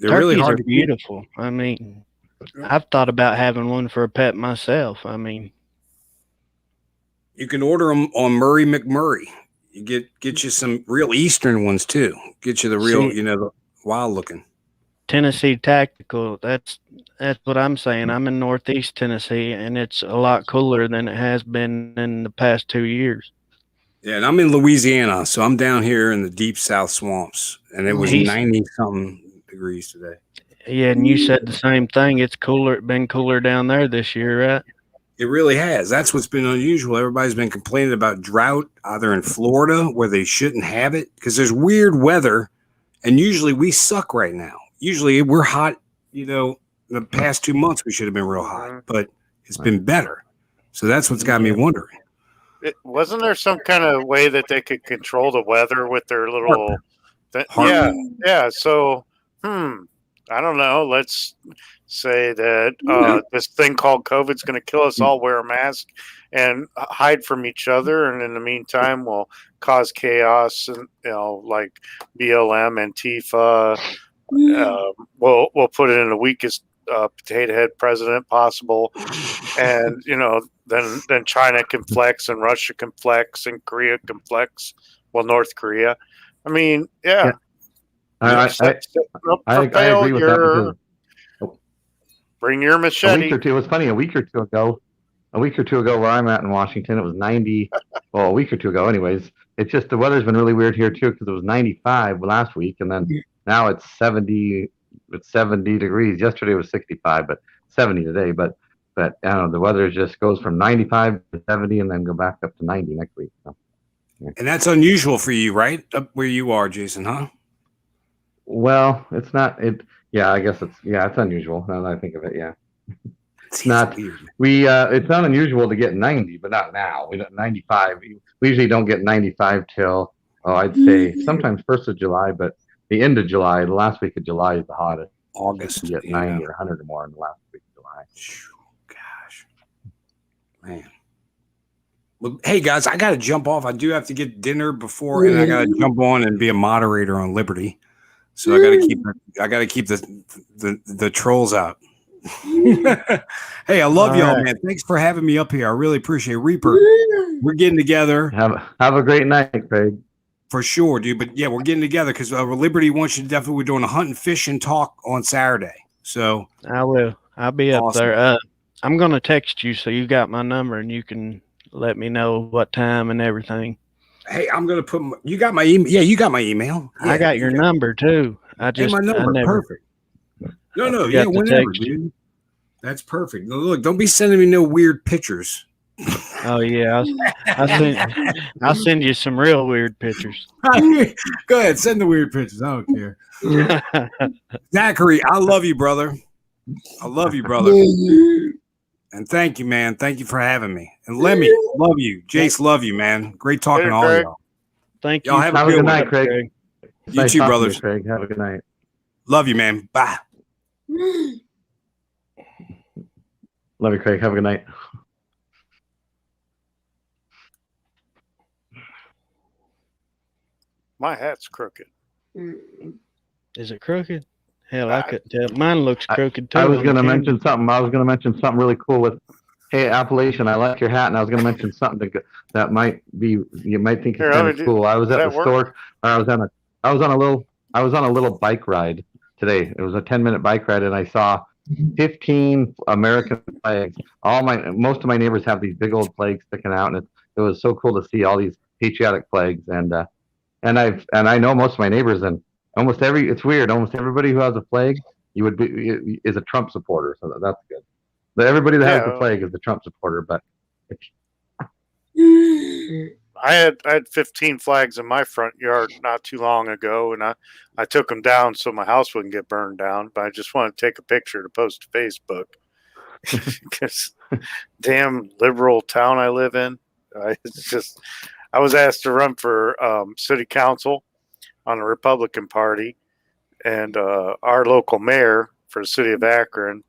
They're really hard to keep. Beautiful. I mean, I've thought about having one for a pet myself. I mean, you can order them on Murray McMurray. You get you some real Eastern ones too. Get you the real, the wild looking. Tennessee Tactical. That's what I'm saying. I'm in Northeast Tennessee, and it's a lot cooler than it has been in the past 2 years. Yeah, and I'm in Louisiana, so I'm down here in the deep South swamps, and it was 90-something degrees today. Yeah, and you said the same thing. It's cooler. It's been cooler down there this year, right? It really has. That's what's been unusual. Everybody's been complaining about drought, either in Florida where they shouldn't have it, because there's weird weather, and usually we suck right now. Usually we're hot, the past 2 months we should have been real hot, but it's been better. So that's what's got me wondering. Wasn't there some kind of way that they could control the weather with their little yeah. So, I don't know. Let's say that this thing called COVID is going to kill us all. Wear a mask and hide from each other, and in the meantime, we'll cause chaos and like BLM, Antifa. We'll put it in the weakest potato head president possible, and then China can flex, and Russia can flex, and Korea can flex. Well, North Korea. I mean, yeah. I agree with that. Bring your machete. A week or two. It was funny. A week or two ago, where I'm at in Washington, it was 90. Well, a week or two ago, anyways. It's just the weather's been really weird here too, because it was 95 last week, and then now it's 70. It's 70 degrees. Yesterday was 65, but 70 today. But I don't know. The weather just goes from 95 to 70, and then go back up to 90 next week. So, yeah. And that's unusual for you, right? Up where you are, Jason, huh? Well, it's not. Yeah, I guess it's unusual now that I think of it. Yeah, it's not weird. It's not unusual to get 90, but not now. We got 95. We usually don't get 95 till I'd say sometimes 1st of July, but the end of July, the last week of July is the hottest. August, you get 90 or 100 or more in the last week of July. Gosh, man. Well, hey guys, I got to jump off. I do have to get dinner before, and I got to jump on and be a moderator on Liberty. So I got to keep the trolls out. Hey, I love y'all, man. Thanks for having me up here. I really appreciate it. Reaper. We're getting together. Have a great night, Craig. For sure, dude. But yeah, we're getting together because Liberty wants you to definitely. We're doing a hunt and fishing talk on Saturday. So I will. I'll be up there. I'm gonna text you so you got my number and you can let me know what time and everything. Hey, I'm gonna put. You got my email? Yeah, you got my email. Yeah, I got your number too. My number. Perfect. No. Yeah, whenever, dude. That's perfect. No, look, don't be sending me no weird pictures. Oh yeah, I'll send you some real weird pictures. Go ahead, send the weird pictures. I don't care. Zachary, I love you, brother. I love you, brother. And thank you, man. Thank you for having me. And Lemmy, love you. Jace, love you, man. Great talking to all y'all. Thank Y'all you. have for a Have a good good coming night, up, Craig. You Nice too, talking to brothers. you, Craig. Have a good night. Love you, man. Bye. Love you, Craig. Have a good night. My hat's crooked. Is it crooked? Hell, I couldn't tell. Mine looks crooked too. I was on going to camera. mention something. I was going to mention something really cool with, hey, Appalachian, I like your hat, and I was going to mention something that might be, you might think Here, it's let kind me of do- cool. I was does at that the work? store. I was on a little bike ride today. It was a 10-minute bike ride, and I saw 15 American flags. Most of my neighbors have these big old flags sticking out, and it was so cool to see all these patriotic flags. And I know most of my neighbors, and it's weird. Almost everybody who has a flag, is a Trump supporter, so that's good. But everybody that has the flag is the Trump supporter. But I had 15 flags in my front yard not too long ago, and I took them down so my house wouldn't get burned down. But I just want to take a picture to post to Facebook because damn liberal town I live in. I was asked to run for city council on the Republican Party, and our local mayor for the city of Akron,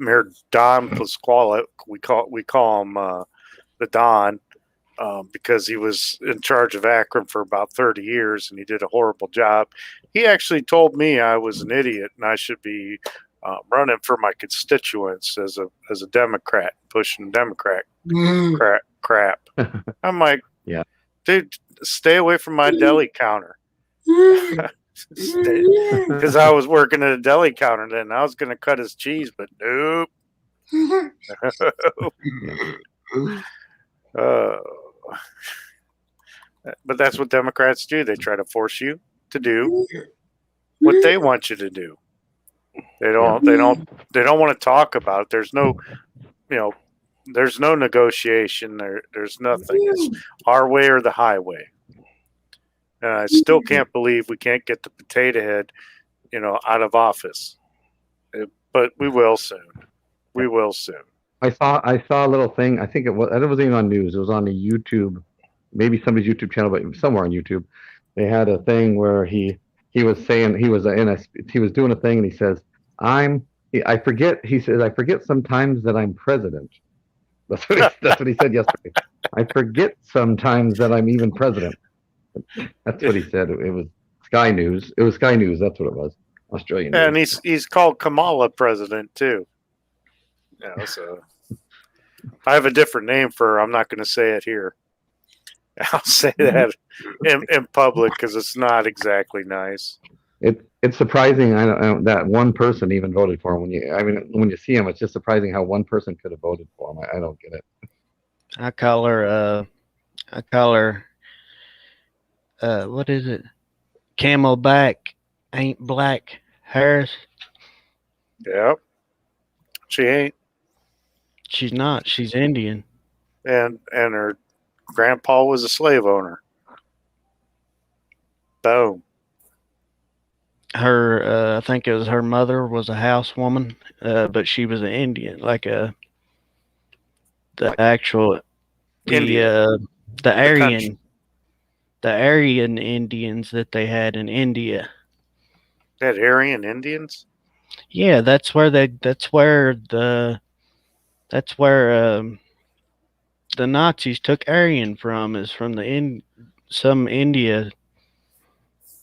Mayor Don Pasquale, we call him the Don. Because he was in charge of Akron for about 30 years and he did a horrible job. He actually told me I was an idiot and I should be running for my constituents as a Democrat, pushing Democrat crap. I'm like, yeah, dude, stay away from my deli counter. Because I was working at a deli counter then. I was going to cut his cheese, but nope. But that's what Democrats do. They try to force you to do what they want you to do. They don't want to talk about it. There's no negotiation. There's nothing. It's our way or the highway. And I still can't believe we can't get the potato head, out of office. But we will soon. We will soon. I saw a little thing. I think it wasn't even on news. It was on the YouTube, maybe somebody's YouTube channel, but somewhere on YouTube. They had a thing where he was saying he was doing a thing, and he says, I forget. He says, I forget sometimes that I'm president. That's what he said yesterday. I forget sometimes that I'm even president. That's what he said. It was Sky News. It was Sky News. That's what it was. Australian. And news. he's called Kamala president too. So I have a different name for her. I'm not going to say it here. I'll say that in public because it's not exactly nice. It's surprising. I don't that one person even voted for him. When you see him, it's just surprising how one person could have voted for him. I don't get it. I call her. What is it? Camelback ain't black. Harris. Yep. She ain't. She's not. She's Indian. And her grandpa was a slave owner. Boom. Her, I think it was her mother was a housewoman, but she was an Indian, like the actual the Aryan Indians that they had in India. That Aryan Indians? Yeah, that's where the Nazis took Aryan from, is from some India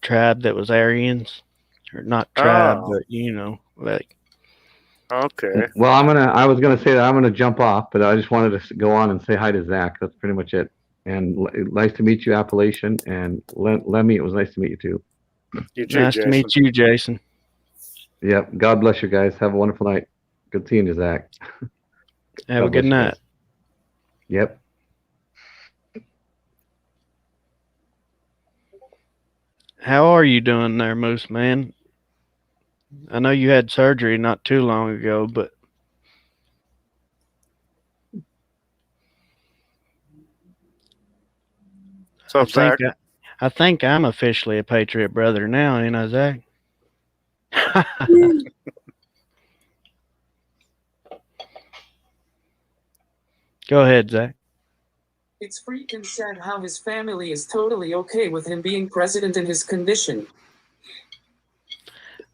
tribe that was Aryans, or not tribe, but like. Okay. Well, I was gonna say that I'm gonna jump off, but I just wanted to go on and say hi to Zach. That's pretty much it. And nice to meet you, Appalachian, and Lemmy. It was nice to meet you too. You too, nice Jason. to meet you, Jason. Yep. God bless you guys. Have a wonderful night. Good seeing you, Zach. Have a good night. Yep. How are you doing there, Moose Man? I know you had surgery not too long ago, but I think I'm officially a Patriot brother now, ain't I, Zach? Go ahead, Zach. It's freaking sad how his family is totally okay with him being president in his condition.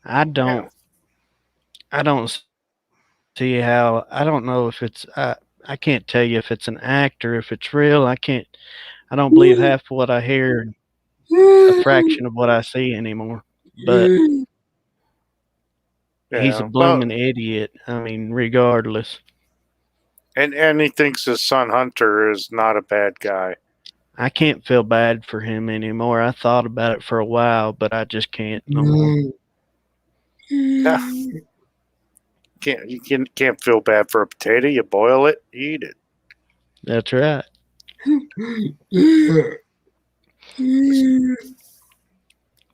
I don't see how. I don't know if it's. I can't tell you if it's an act or if it's real. I don't believe half of what I hear, a fraction of what I see anymore. But he's a Yeah, well, blooming idiot. I mean, regardless. and he thinks his son Hunter is not a bad guy. I can't feel bad for him anymore. I thought about it for a while, but I just can't no more. Yeah. You can't feel bad for a potato. You boil it, you eat it. That's right.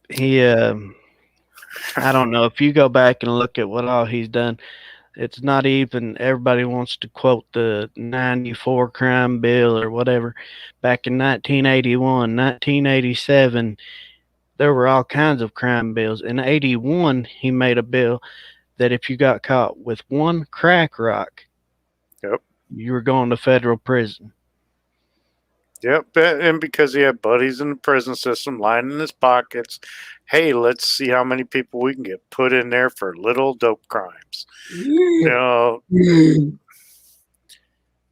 He, I don't know. If you go back and look at what all he's done, it's not even, everybody wants to quote the 94 crime bill or whatever. Back in 1981, 1987, there were all kinds of crime bills. In 81, he made a bill that if you got caught with one crack rock, Yep. you were going to federal prison. Yep, and because he had buddies in the prison system lining his pockets, hey, let's see how many people we can get put in there for little dope crimes. You know,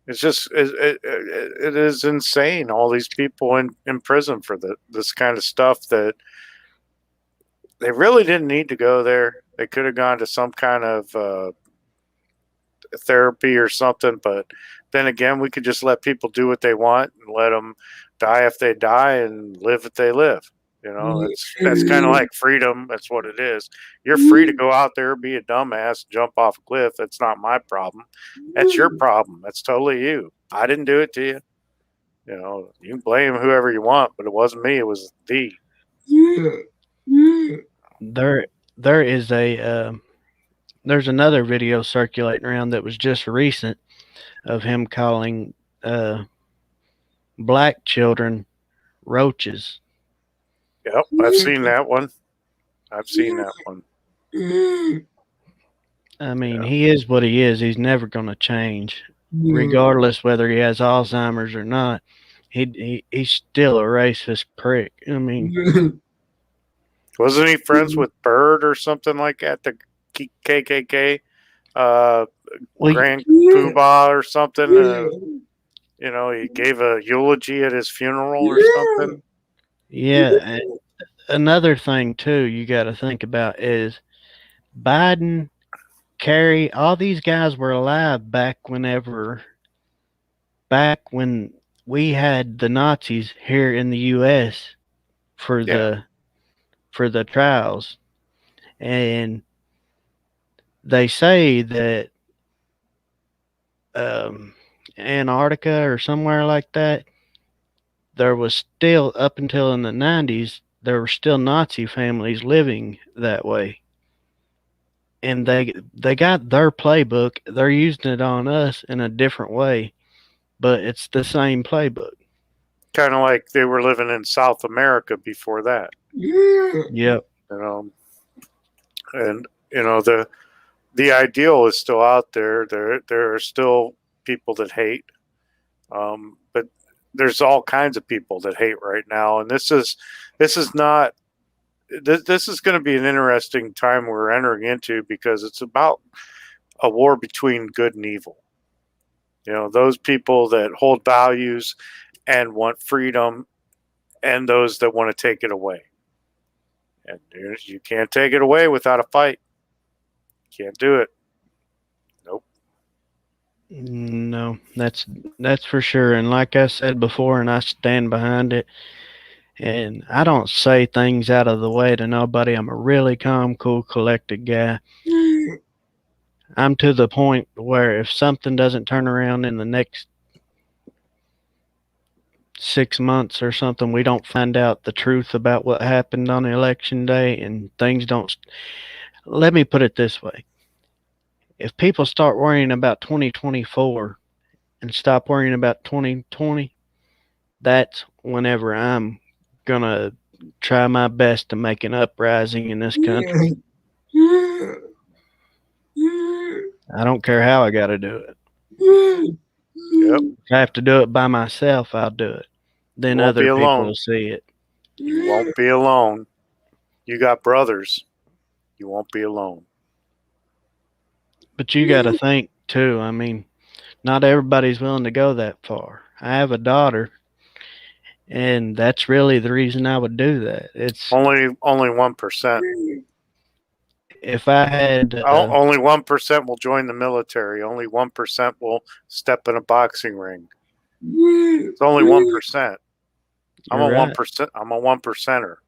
it's just it is insane. All these people in prison for this kind of stuff that they really didn't need to go there. They could have gone to some kind of therapy or something, but then again, we could just let people do what they want and let them die if they die and live if they live. You know, that's kind of like freedom. That's what it is. You're free to go out there, be a dumbass, jump off a cliff. That's not my problem. That's your problem. That's totally you. I didn't do it to you. You know, you can blame whoever you want, but it wasn't me. It was thee. There is there's another video circulating around that was just recent of him calling black children roaches. Yep, I've seen that one. I've seen that one. I mean, he is what he is. He's never going to change, regardless whether he has Alzheimer's or not. He's still a racist prick. I mean, wasn't he friends with Bird or something like that? The KKK, Grand Poobah or something. You know, he gave a eulogy at his funeral or something. Yeah. Another thing too, you got to think about is Biden, Kerry, all these guys were alive back when we had the Nazis here in the U.S. for the trials, and they say that Antarctica or somewhere like that, there was still, up until in the 90s, there were still Nazi families living that way. And they got their playbook. They're using it on us in a different way, but it's the same playbook. Kind of like they were living in South America before that. Yep. You know, and you know the ideal is still out there. There are still people that hate, but there's all kinds of people that hate right now, and this is going to be an interesting time we're entering into, because it's about a war between good and evil. You know, those people that hold values and want freedom, and those that want to take it away. And you can't take it away without a fight. Can't do it. Nope. No, that's for sure. And like I said before, and I stand behind it, and I don't say things out of the way to nobody. I'm a really calm, cool, collected guy. I'm to the point where if something doesn't turn around in the next 6 months or something, we don't find out the truth about what happened on election day, and things don't. Let me put it this way. If people start worrying about 2024 and stop worrying about 2020, that's whenever I'm going to try my best to make an uprising in this country. I don't care how I got to do it. Yep. If I have to do it by myself, I'll do it. Then You won't other be people alone. will see it. You won't be alone. You got brothers. You won't be alone. But you got to think too. I mean, not everybody's willing to go that far. I have a daughter, and that's really the reason I would do that. It's Only 1%. if I had Only 1% will join the military. Only 1% will step in a boxing ring. It's only 1%. I'm a 1%. I'm a 1%er.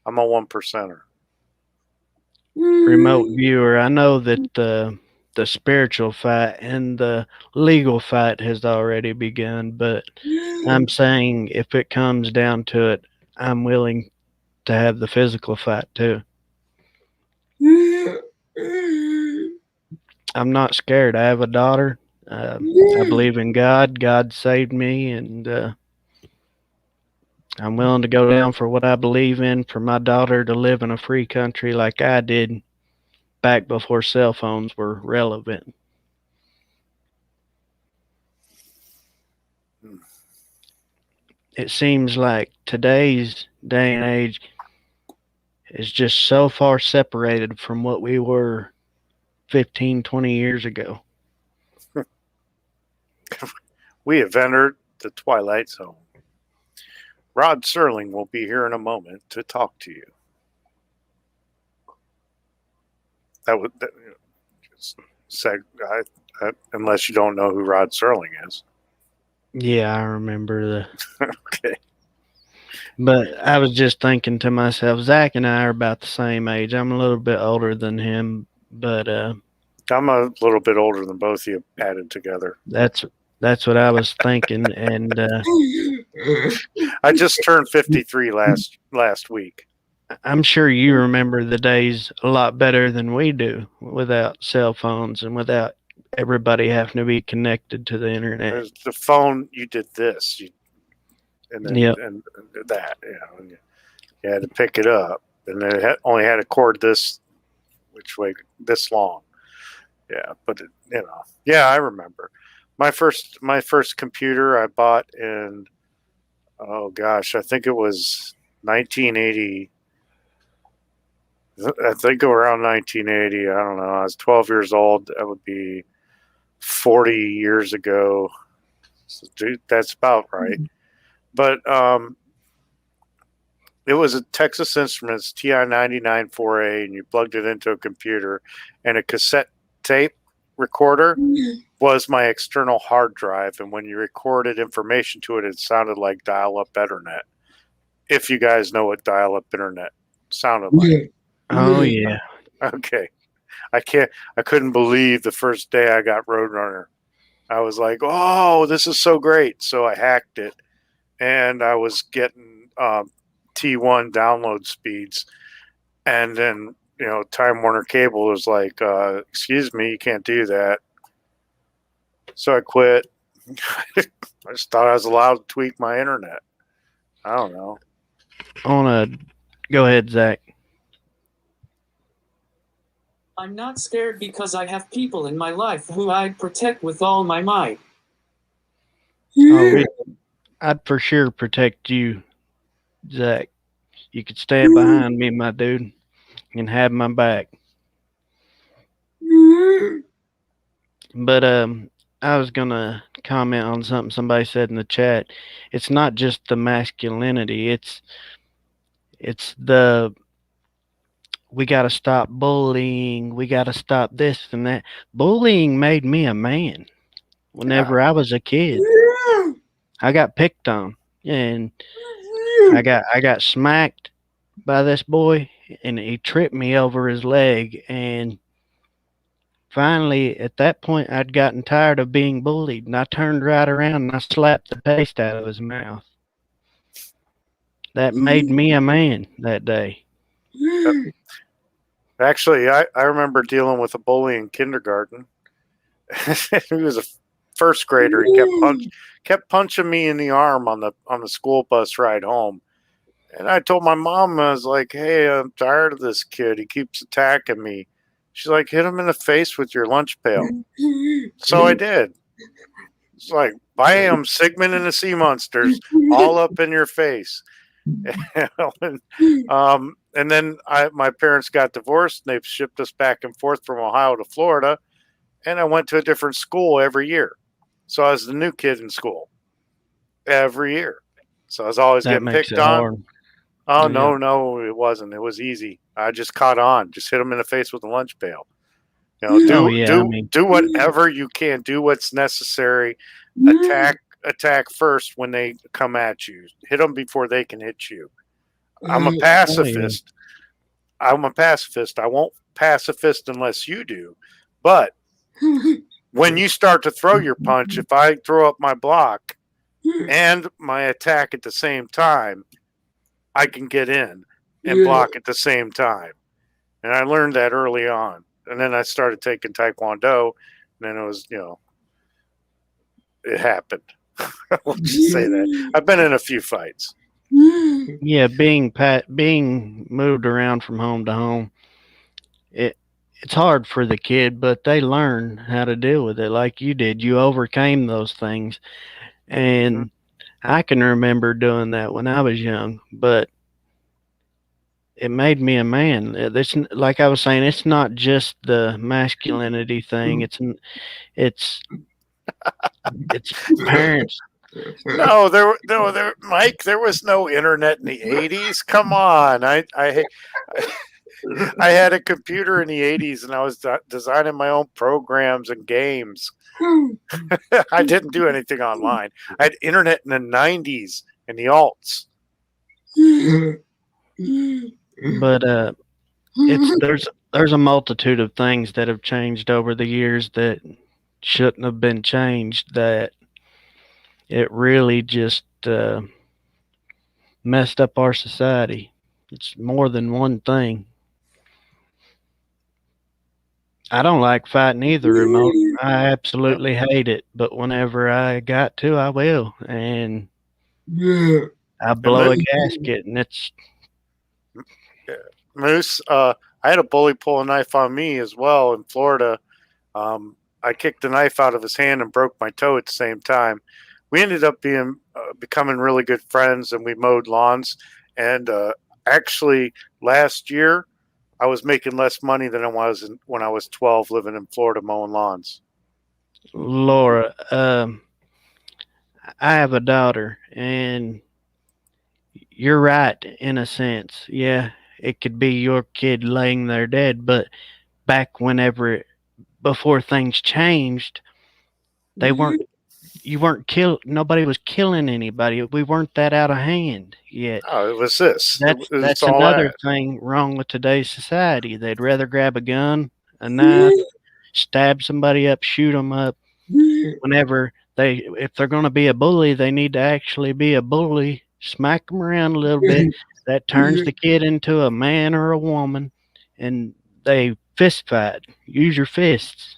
I'm a 1%er. Remote viewer, I know that the spiritual fight and the legal fight has already begun, but I'm saying if it comes down to it, I'm willing to have the physical fight too. I'm not scared. I have a daughter. I believe in God. God saved me, and I'm willing to go down for what I believe in for my daughter to live in a free country like I did back before cell phones were relevant. It seems like today's day and age is just so far separated from what we were 15, 20 years ago. We have entered the Twilight Zone. Rod Serling will be here in a moment to talk to you. Unless you don't know who Rod Serling is. Yeah, I remember the. Okay. But I was just thinking to myself, Zach and I are about the same age. I'm a little bit older than him, but I'm a little bit older than both of you added together. That's what I was thinking, and I just turned 53 last week. I'm sure you remember the days a lot better than we do without cell phones and without everybody having to be connected to the internet. There's the phone, you did this, and then Yep. and that, and you had to pick it up, and it only had a cord this long. Yeah, but yeah, I remember my first computer I bought in, oh gosh, I think it was 1980. I think around 1980. I don't know. I was 12 years old. That would be 40 years ago. So, dude, that's about right. But it was a Texas Instruments TI-99 4A, and you plugged it into a computer, and a cassette tape recorder was my external hard drive. And when you recorded information to it, it sounded like dial-up internet. If you guys know what dial-up internet sounded like. Oh yeah. Okay. I couldn't believe the first day I got Roadrunner. I was like, oh, this is so great. So I hacked it, and I was getting T1 download speeds. And then, Time Warner Cable was like, excuse me, you can't do that. So I quit. I just thought I was allowed to tweak my internet. I don't know. Go ahead, Zach. I'm not scared because I have people in my life who I'd protect with all my might. I'd for sure protect you, Zach. You could stand behind me, my dude, and have my back. But I was gonna comment on something somebody said in the chat. It's not just the masculinity. It's the we got to stop bullying. We got to stop this and that. Bullying made me a man. Whenever I was a kid, I got picked on, and I got smacked by this boy, and he tripped me over his leg. And finally, at that point, I'd gotten tired of being bullied, and I turned right around and I slapped the taste out of his mouth. That made me a man that day. Actually, I remember dealing with a bully in kindergarten. He was a first grader. He kept punching me in the arm on the school bus ride home. And I told my mom, I was like, hey, I'm tired of this kid. He keeps attacking me. She's like, hit him in the face with your lunch pail. So I did. It's like, bam, Sigmund and the Sea Monsters all up in your face. And then my parents got divorced, and they've shipped us back and forth from Ohio to Florida, and I went to a different school every year. So I was the new kid in school every year. So I was always That getting makes picked it on. hard. Oh, Yeah. no, it wasn't. It was easy. I just caught on. Just hit them in the face with a lunch pail. You know, Oh, yeah, I mean, do whatever you can. Do what's necessary. Attack first when they come at you. Hit them before they can hit you. I'm a pacifist. I won't pacifist unless you do. But when you start to throw your punch, if I throw up my block and my attack at the same time, I can get in and block at the same time. And I learned that early on. And then I started taking Taekwondo, and then it was, it happened. We'll just say that. I've been in a few fights. yeah, being moved around from home to home, it's hard for the kid, but they learn how to deal with it like you did. You overcame those things. And I can remember doing that when I was young, but it made me a man. This, like I was saying, it's not just the masculinity thing. It's parents. No, Mike. There was no internet in the '80s. Come on, I had a computer in the '80s, and I was designing my own programs and games. I didn't do anything online. I had internet in the '90s and the alts. But there's a multitude of things that have changed over the years that shouldn't have been changed. That it really just messed up our society. It's more than one thing. I don't like fighting either remote. I absolutely hate it, but whenever I got to, I will, and I blow a gasket, and it's Moose. I had a bully pull a knife on me as well in Florida. I kicked the knife out of his hand and broke my toe at the same time. We ended up becoming really good friends, and we mowed lawns. And actually, last year, I was making less money than I was when I was 12, living in Florida mowing lawns. Laura. I have a daughter, and you're right in a sense. Yeah, it could be your kid laying there dead, but back before things changed, you weren't nobody was killing anybody. We weren't that out of hand yet. Oh, it was this. That's another thing wrong with today's society. They'd rather grab a gun, a knife, stab somebody up, shoot them up. Whenever if they're going to be a bully, they need to actually be a bully. Smack them around a little bit. That turns the kid into a man or a woman, and they fist fight. Use your fists.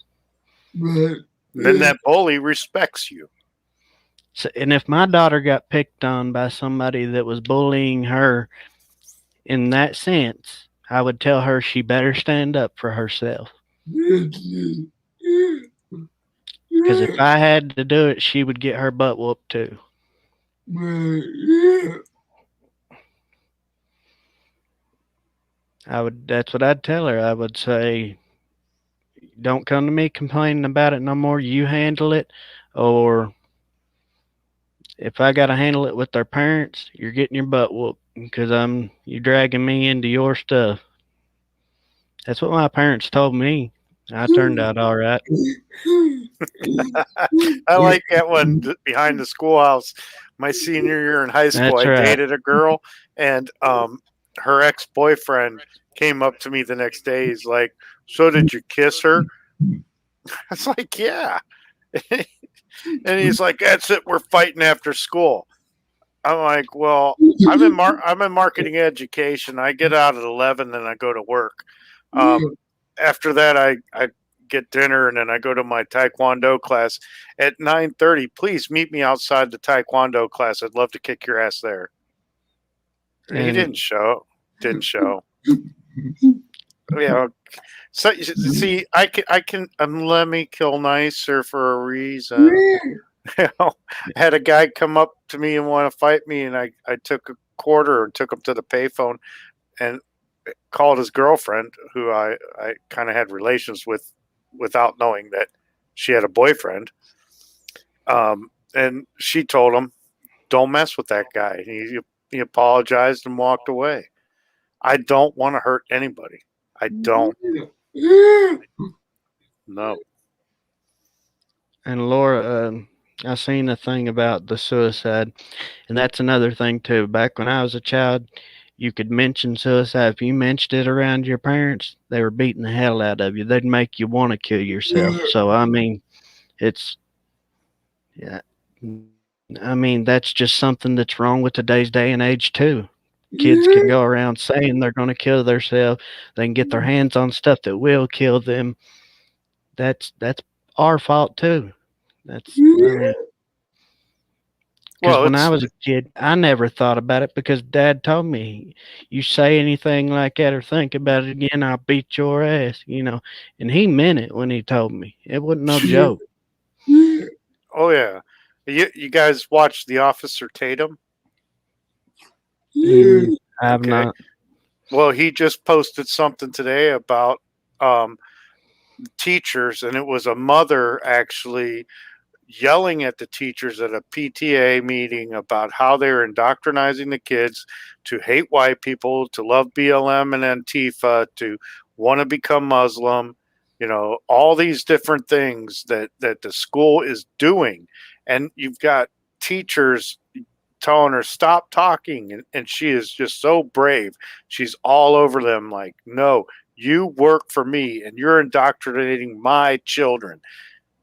Then that bully respects you. So, and if my daughter got picked on by somebody that was bullying her in that sense, I would tell her she better stand up for herself. Because if I had to do it, she would get her butt whooped too. That's what I'd tell her. I would say, don't come to me complaining about it no more. You handle it, or if I got to handle it with their parents, you're getting your butt whooped because you're dragging me into your stuff. That's what my parents told me. I turned out all right. I like that one behind the schoolhouse. My senior year in high school, I dated a girl, and her ex-boyfriend came up to me the next day. He's like, "So did you kiss her?" I was like, "Yeah." And he's like, "That's it. We're fighting after school." I'm like, "Well, I'm in marketing education. I get out at 11, then I go to work. After that, I get dinner, and then I go to my Taekwondo class at 9:30. Please meet me outside the Taekwondo class. I'd love to kick your ass there." And he didn't show. Yeah. So you see, I can let me kill nicer for a reason. You know, I had a guy come up to me and want to fight me, and I took a quarter and took him to the payphone and called his girlfriend, who I kind of had relations with without knowing that she had a boyfriend. And she told him, "Don't mess with that guy." He apologized and walked away. I don't want to hurt anybody. I don't. No. And Laura, I seen a thing about the suicide, and that's another thing too. Back when I was a child, you could mention suicide. If you mentioned it around your parents, they were beating the hell out of you. They'd make you want to kill yourself. So I mean, it's yeah. I mean, that's just something that's wrong with today's day and age too. Kids can go around saying they're going to kill themselves. They can get their hands on stuff that will kill them. That's our fault too. That's I mean, because Well, when I it's was a kid, I never thought about it because Dad told me, "You say anything like that or think about it again, I'll beat your ass." And he meant it when he told me. It wasn't no joke. oh yeah. You guys watch The Officer Tatum? I've Okay. not. Well, he just posted something today about teachers, and it was a mother actually yelling at the teachers at a PTA meeting about how they're indoctrinizing the kids to hate white people, to love BLM and Antifa, to want to become Muslim, all these different things that the school is doing. And you've got teachers telling her stop talking, and she is just so brave. She's all over them like, no, you work for me and you're indoctrinating my children.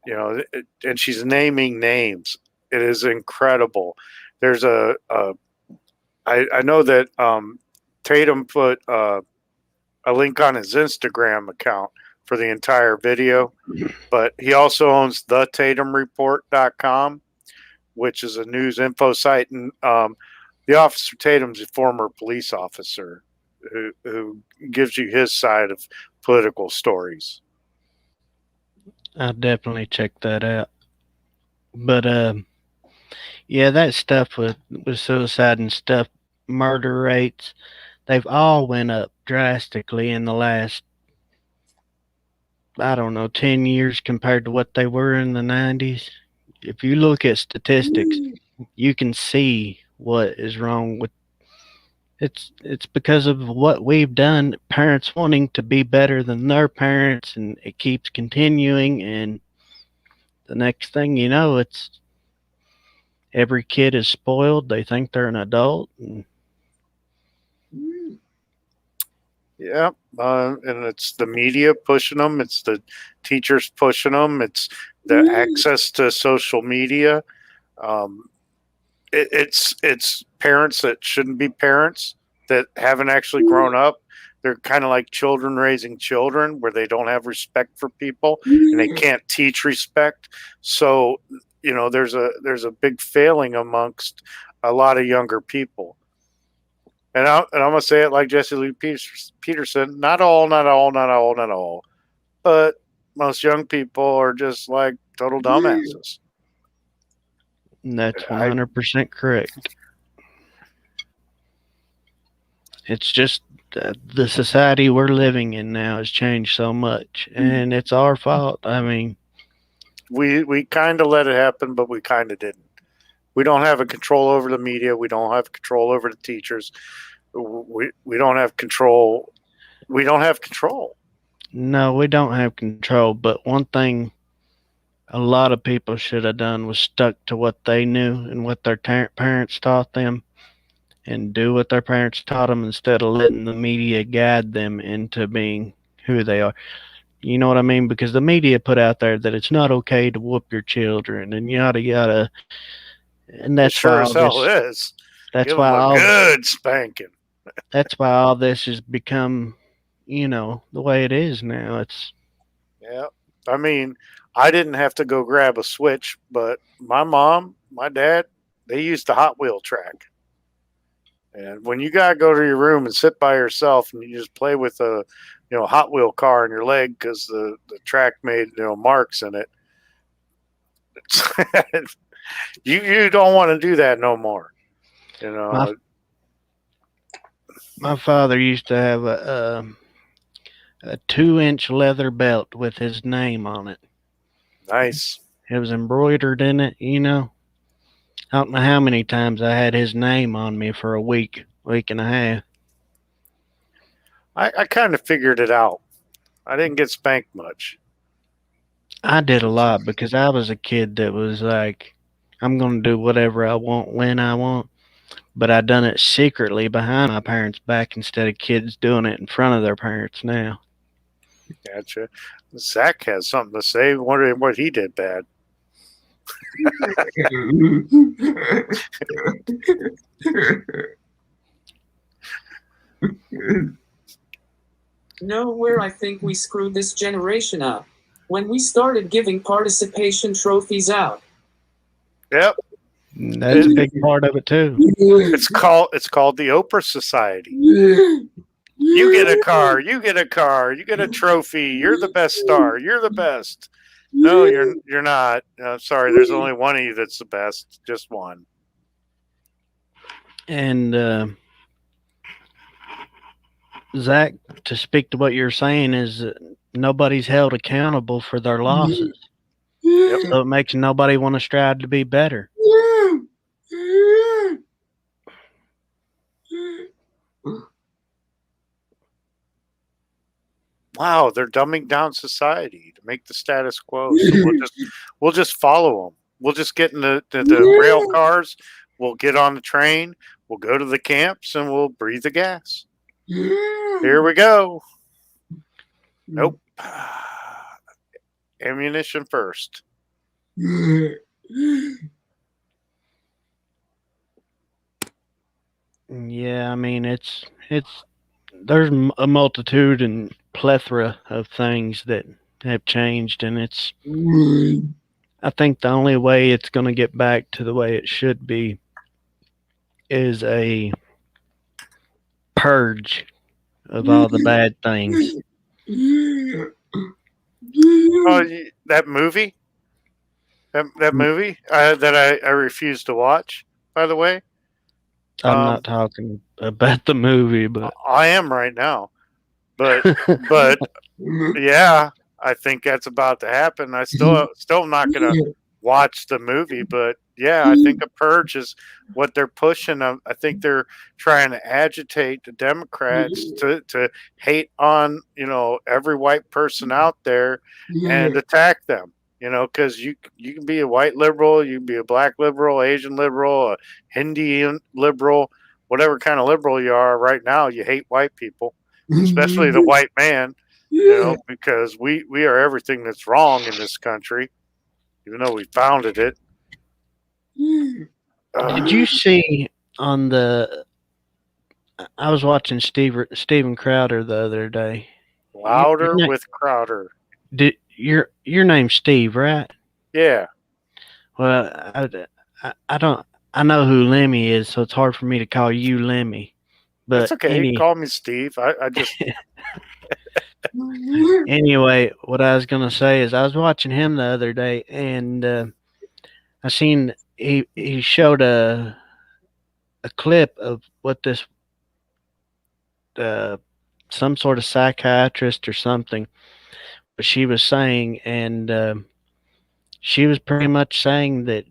And she's naming names. It is incredible. There's I know that Tatum put a link on his Instagram account for the entire video, but he also owns thetatumreport.com, which is a news info site. And the Officer Tatum's a former police officer who gives you his side of political stories. I'll definitely check that out. But yeah, that stuff with suicide and stuff, murder rates, they've all went up drastically in the last, I don't know, 10 years compared to what they were in the 90s. If you look at statistics, you can see what is wrong with it's because of what we've done, parents wanting to be better than their parents, and it keeps continuing, and the next thing you know, it's every kid is spoiled. They think they're an adult. Yeah, and it's the media pushing them. It's the teachers pushing them. It's the access to social media. It's parents that shouldn't be parents, that haven't actually grown up. They're kind of like children raising children, where they don't have respect for people and they can't teach respect. So there's a big failing amongst a lot of younger people. And I'm gonna say it like Jesse Lee Peterson: not all, but most young people are just like total dumbasses. And that's 100% correct. It's just the society we're living in now has changed so much, and it's our fault. I mean, we kind of let it happen, but we kind of didn't. We don't have a control over the media. We don't have control over the teachers. We don't have control. We don't have control. No, we don't have control. But one thing a lot of people should have done was stuck to what they knew and what their parents taught them, and do what their parents taught them instead of letting the media guide them into being who they are. You know what I mean? Because the media put out there that it's not okay to whoop your children and yada yada, and It that's sure why as all hell this. is. That's Give why them a all. good spanking. That's why all this has become, the way it is now. It's Yeah. I mean, I didn't have to go grab a switch, but my mom, my dad, they used the Hot Wheel track. And when you gotta go to your room and sit by yourself and you just play with a, Hot Wheel car in your leg because the track made marks in it, you don't want to do that no more. My father used to have a 2-inch leather belt with his name on it. Nice. It was embroidered in it, I don't know how many times I had his name on me for a week and a half. I kind of figured it out. I didn't get spanked much. I did a lot because I was a kid that was like, I'm going to do whatever I want when I want. But I done it secretly behind my parents' back instead of kids doing it in front of their parents now. Gotcha. Zach has something to say. Wondering what he did bad. Know where I think we screwed this generation up? When we started giving participation trophies out. Yep. That's a big part of it too. It's called the Oprah Society. You get a car, you get a car, you get a trophy. You're the best star. You're the best. No, you're not. Sorry, there's only one of you that's the best. Just one. And Zach, to speak to what you're saying, is nobody's held accountable for their losses. Yep. So it makes nobody want to strive to be better. Wow, they're dumbing down society to make the status quo. So we'll just follow them. We'll just get in the rail cars. We'll get on the train. We'll go to the camps and we'll breathe the gas. Here we go. Nope. Ammunition first. Yeah, I mean it's there's a multitude and plethora of things that have changed, and I think the only way it's going to get back to the way it should be is a purge of all the bad things. Oh, that movie? That movie that I refuse to watch, by the way? I'm not talking about the movie, but I am right now. But yeah, I think that's about to happen. I still not gonna watch the movie, but yeah, I think a purge is what they're pushing. I think they're trying to agitate the Democrats to hate on every white person out there and attack them. Because you can be a white liberal, you can be a black liberal, Asian liberal, a Hindi liberal, whatever kind of liberal you are. Right now, you hate white people, especially the white man. Because we are everything that's wrong in this country, even though we founded it. Did you see on the? I was watching Steven Crowder the other day. Louder with Crowder. Did your name's Steve, right? Yeah. Well, I don't. I know who Lemmy is, so it's hard for me to call you Lemmy. But that's okay. You call me Steve. I just. Anyway, what I was gonna say is I was watching him the other day, and I seen he showed a clip of what this some sort of psychiatrist or something, but she was saying, and she was pretty much saying that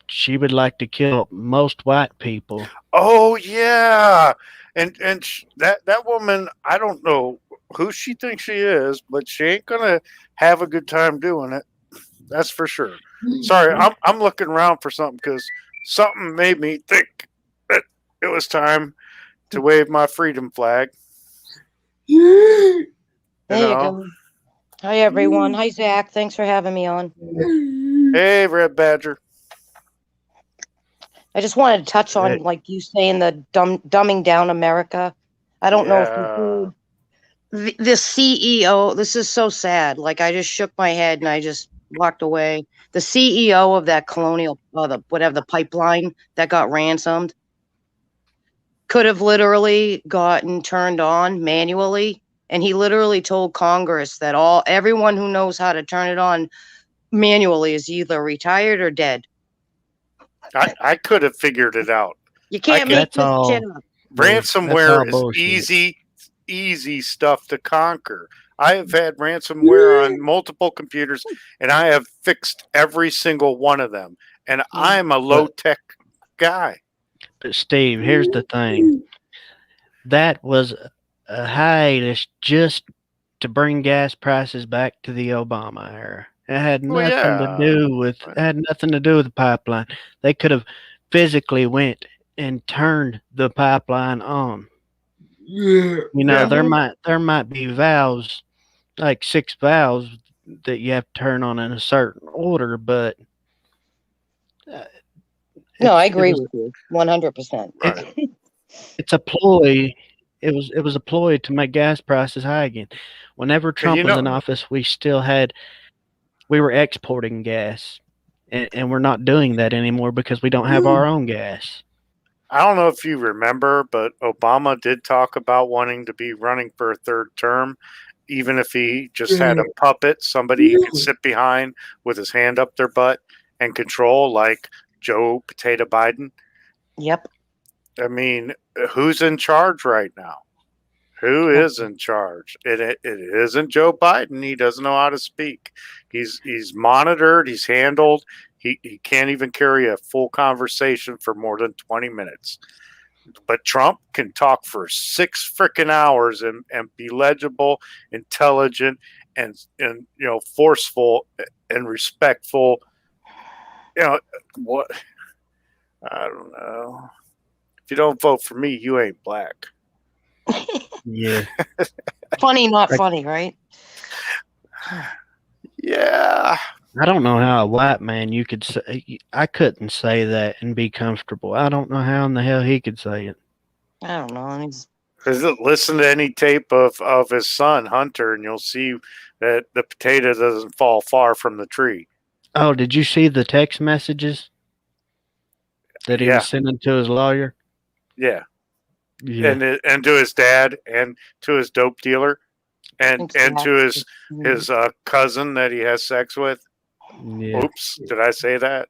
she would like to kill most white people. Oh yeah, and that woman, I don't know who she thinks she is, but she ain't gonna have a good time doing it. That's for sure. Sorry, I'm looking around for something because something made me think that it was time to wave my freedom flag. There you go. Hi everyone. Hi Zach. Thanks for having me on. Hey, Red Badger. I just wanted to touch on, like you saying, the dumbing down America. I don't know if you heard the CEO. This is so sad. Like I just shook my head and I just walked away. The CEO of that Colonial, the pipeline that got ransomed. could have literally gotten turned on manually. And he literally told Congress that everyone who knows how to turn it on manually is either retired or dead. I could have figured it out. You can't make That's this all. shit up. Ransomware is bullshit. easy stuff to conquer. I have had ransomware on multiple computers, and I have fixed every single one of them. And I'm a low-tech guy. But Steve, here's the thing. That was a hiatus just to bring gas prices back to the Obama era. It had nothing to do with the pipeline. They could have physically went and turned the pipeline on. You know, there might be valves, like 6 valves that you have to turn on in a certain order, but no, I agree with you 100%. Right. It's a ploy. It was a ploy to make gas prices high again. Whenever Trump was in office, we were exporting gas, and we're not doing that anymore because we don't have our own gas. I don't know if you remember, but Obama did talk about wanting to be running for a third term, even if he just had a puppet, somebody he could sit behind with his hand up their butt and control, like Joe Potato Biden. Yep. I mean, who's in charge right now? Who is in charge? It isn't Joe Biden. He doesn't know how to speak. He's monitored. He's handled. He can't even carry a full conversation for more than 20 minutes. But Trump can talk for 6 freaking hours and be legible, intelligent, and forceful and respectful. What? I don't know. If you don't vote for me, you ain't black. Yeah. Funny, not funny, right? Yeah. I don't know how a white man you could say. I couldn't say that and be comfortable. I don't know how in the hell he could say it. I don't know. Listen to any tape of his son Hunter, and you'll see that the potato doesn't fall far from the tree. Oh, did you see the text messages that he was sending to his lawyer? Yeah. And to his dad, and to his dope dealer, and to his cousin that he has sex with. Yeah. Oops, did I say that?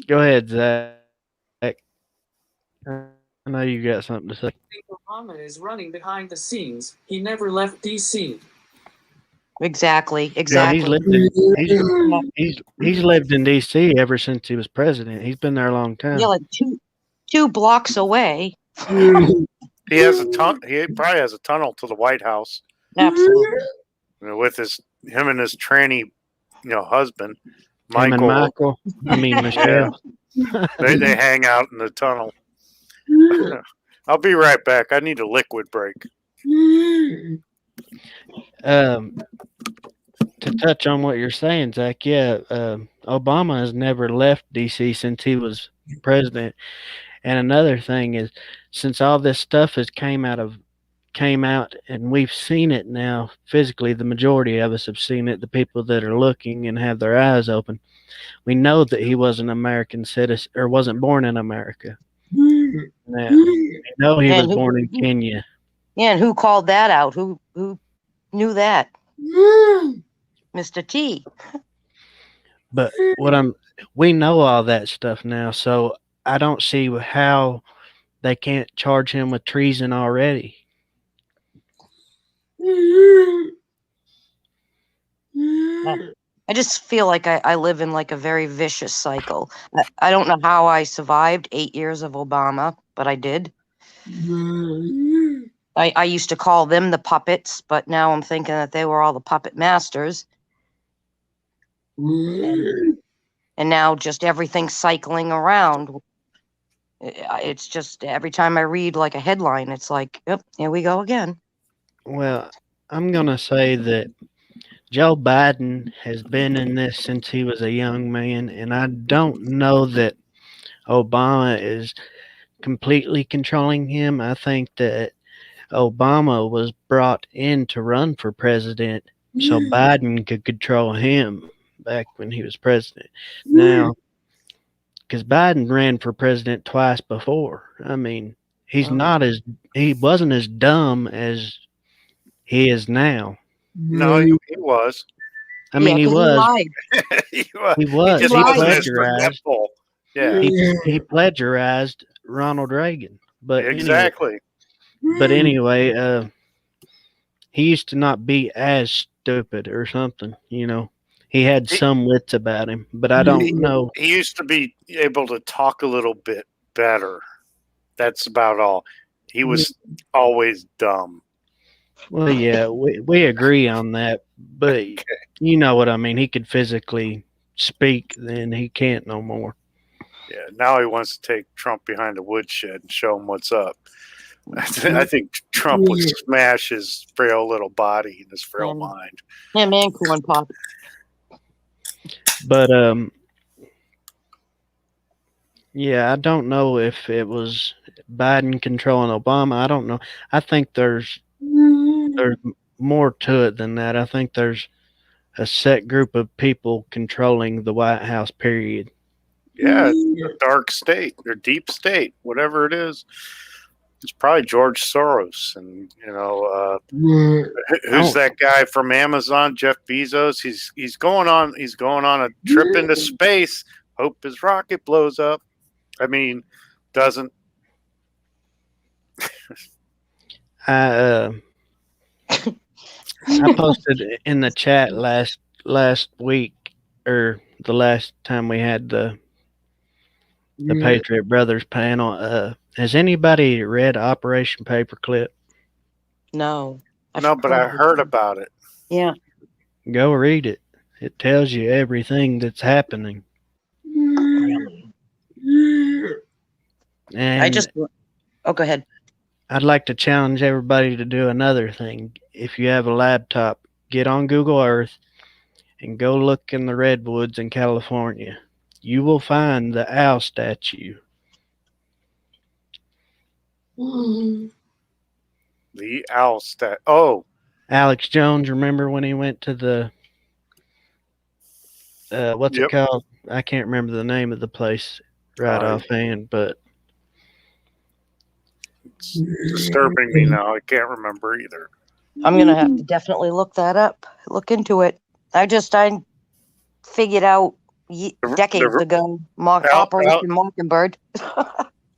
Go ahead, Zach. I know you got something to say. Obama is running behind the scenes. He never left D.C. Exactly. Yeah, he's lived in D.C. ever since he was president. He's been there a long time. Yeah, like two blocks away. He has a He probably has a tunnel to the White House. Absolutely. With him and his tranny, husband, Michael. I mean Michelle. They hang out in the tunnel. I'll be right back. I need a liquid break. To touch on what you're saying, Zach, Obama has never left D.C. since he was president. And another thing is, since all this stuff has came out, and we've seen it now physically, the majority of us have seen it. The people that are looking and have their eyes open, we know that he was an American citizen or wasn't born in America. Now, we know he was born in Kenya. Yeah, and who called that out? Who knew that? Mr. T. But we know all that stuff now, so I don't see how they can't charge him with treason already. I just feel like I live in like a very vicious cycle. I don't know how I survived 8 years of Obama, but I did. I used to call them the puppets, but now I'm thinking that they were all the puppet masters. And now just everything's cycling around. It's just every time I read like a headline, it's like, yep, here we go again. Well, I'm going to say that Joe Biden has been in this since he was a young man, and I don't know that Obama is completely controlling him. I think that Obama was brought in to run for president so Biden could control him back when he was president. Now, because Biden ran for president twice before. I mean, he wasn't as dumb as he is now. No, he was. I mean, he 'cause was. lied. He was. He was. just He wasn't as plagiarized. forgetful. Yeah, He plagiarized Ronald Reagan. But exactly. anyway, he used to not be as stupid or something. He had some wits about him, but I don't know. He used to be able to talk a little bit better. That's about all. He was always dumb. Well, yeah, we agree on that, but you know what I mean. He could physically speak, then he can't no more. Yeah, now he wants to take Trump behind the woodshed and show him what's up. I think Trump would smash his frail little body and his frail mind. Him and Corn Pop. But yeah, I don't know if it was Biden controlling Obama. I don't know. I think there's more to it than that. I think there's a set group of people controlling the White House, period. Yeah, the dark state or deep state, whatever it is. It's probably George Soros, and who's that guy from Amazon, Jeff Bezos? He's going on a trip into space. Hope his rocket blows up. I mean, doesn't. I posted in the chat last week, or the last time we had the Patriot Brothers panel. Has anybody read Operation Paperclip? No. No, but I heard about it. Yeah. Go read it. It tells you everything that's happening. And go ahead. I'd like to challenge everybody to do another thing. If you have a laptop, get on Google Earth and go look in the redwoods in California. You will find the owl statue. The owl statue. Oh, Alex Jones, remember when he went to the what's it called? I can't remember the name of the place right offhand, but it's disturbing me now. I can't remember either. I'm gonna have to definitely look that up. Look into it. I figured out decades ago. Operation Mockingbird.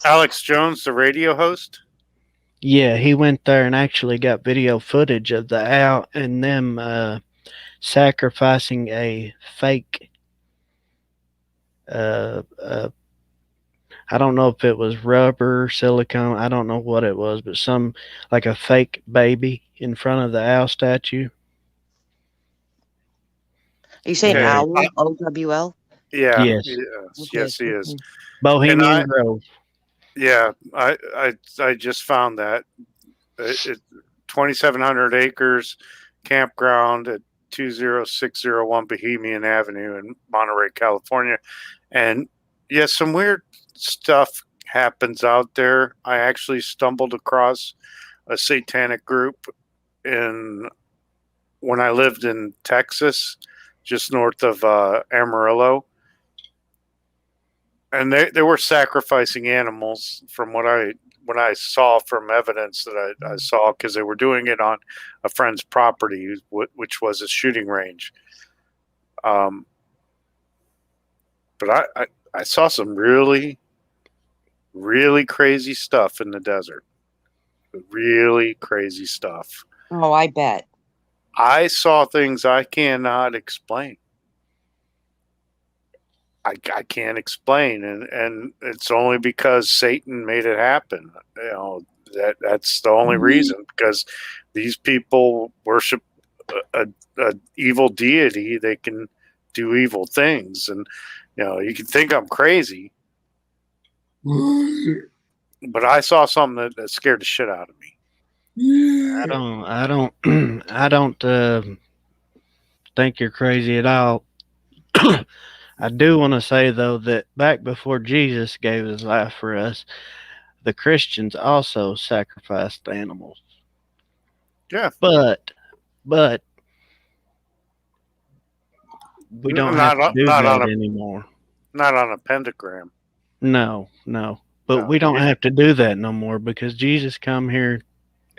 Alex Jones, the radio host. Yeah, he went there and actually got video footage of the owl and them sacrificing a fake. I don't know if it was rubber, silicone. I don't know what it was, but some like a fake baby in front of the owl statue. Are you saying owl? OWL? Yeah. Yes. Yes, he is. Bohemian Grove. Yeah, I just found that. 2,700 acres campground at 20601 Bohemian Avenue in Monterey, California. And yes, some weird stuff happens out there. I actually stumbled across a satanic group when I lived in Texas, just north of Amarillo. And they were sacrificing animals from what I saw from evidence that I saw, because they were doing it on a friend's property, which was a shooting range. But I saw some really, really crazy stuff in the desert. Really crazy stuff. Oh, I bet. I saw things I cannot explain. I can't explain, and it's only because Satan made it happen. That's the only reason, because these people worship a evil deity. They can do evil things, and you can think I'm crazy, but I saw something that scared the shit out of me. I don't think you're crazy at all. I do want to say, though, that back before Jesus gave his life for us, the Christians also sacrificed animals. Yeah. But we don't have to do that anymore. Not on a pentagram. No. But No, we don't have to do that no more because Jesus come here.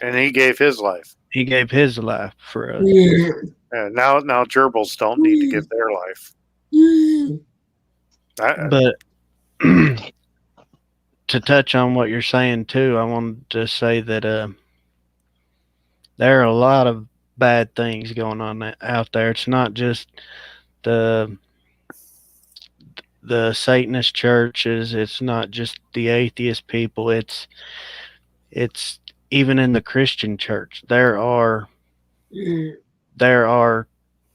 And he gave his life. He gave his life for us. Now gerbils don't need to give their life. But to touch on what you're saying too, I wanted to say that there are a lot of bad things going on out there. It's not just the Satanist churches. It's not just the atheist people. It's even in the Christian church. There are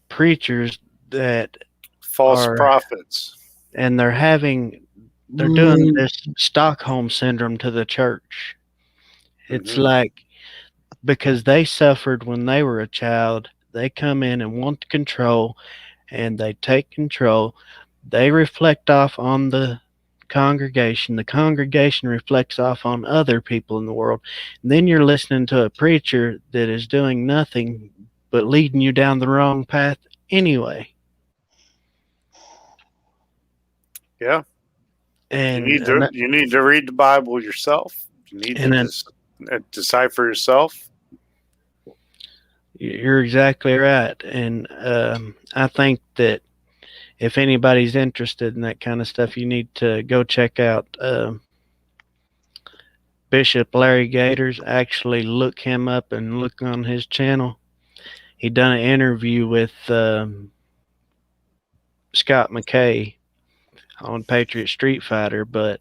preachers that false prophets, and they're doing this Stockholm syndrome to the church. It's like because they suffered when they were a child, they come in and want control, and they take control. They reflect off on the congregation. The congregation reflects off on other people in the world. And then you're listening to a preacher that is doing nothing but leading you down the wrong path anyway. Yeah. And you need to read the Bible yourself. You need to decipher yourself. You're exactly right. And I think that if anybody's interested in that kind of stuff, you need to go check out Bishop Larry Gators. Actually look him up and look on his channel. He done an interview with Scott McKay on Patriot Street Fighter, but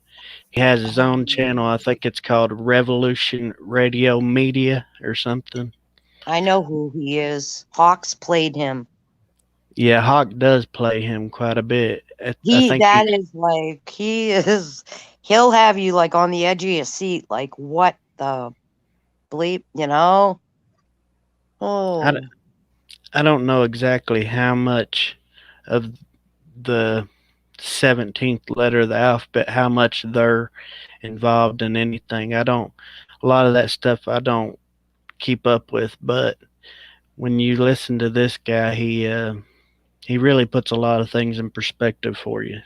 he has his own channel. I think it's called Revolution Radio Media or something. I know who he is. Hawks played him. Yeah, Hawk does play him quite a bit. He'll have you like on the edge of your seat, like what the bleep, you know? Oh, I don't know exactly how much of the 17th letter of the alphabet, how much they're involved in anything. A lot of that stuff I don't keep up with, but when you listen to this guy, he really puts a lot of things in perspective for you.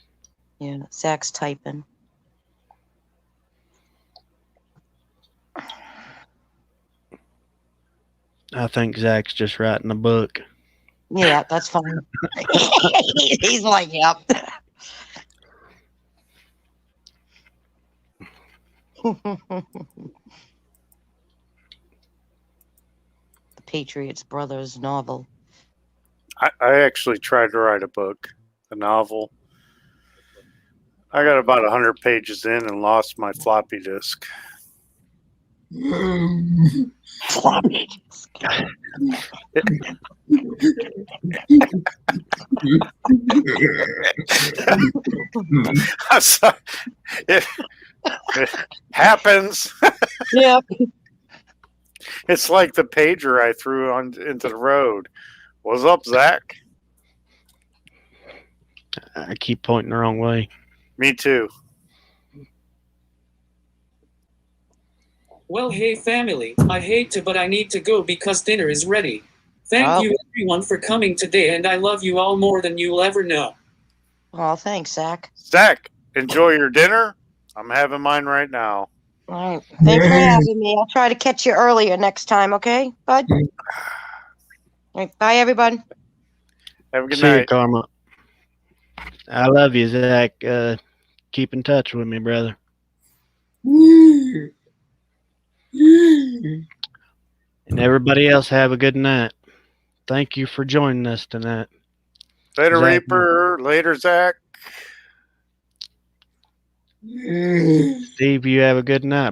Yeah, Zach's typing. I think Zach's just writing a book. Yeah, that's fine. He's like, yep. The Patriots Brothers novel. I actually tried to write a book, a novel. I got about 100 pages in and lost my floppy disk. Floppy disk. I'm sorry. It happens. Yep. It's like the pager I threw into the road. What's up, Zach? I keep pointing the wrong way. Me too. Well, hey family, I hate to, but I need to go because dinner is ready. Thank you everyone for coming today, and I love you all more than you'll ever know. Oh, thanks, Zach. Zach, enjoy your dinner. I'm having mine right now. All right. Thanks for having me. I'll try to catch you earlier next time, okay, bud? All right, bye, everyone. Have a good See night. you, Karma. I love you, Zach. Keep in touch with me, brother. And everybody else have a good night. Thank you for joining us tonight. Later, Zach. Reaper. Later, Zach. Steve, you have a good night.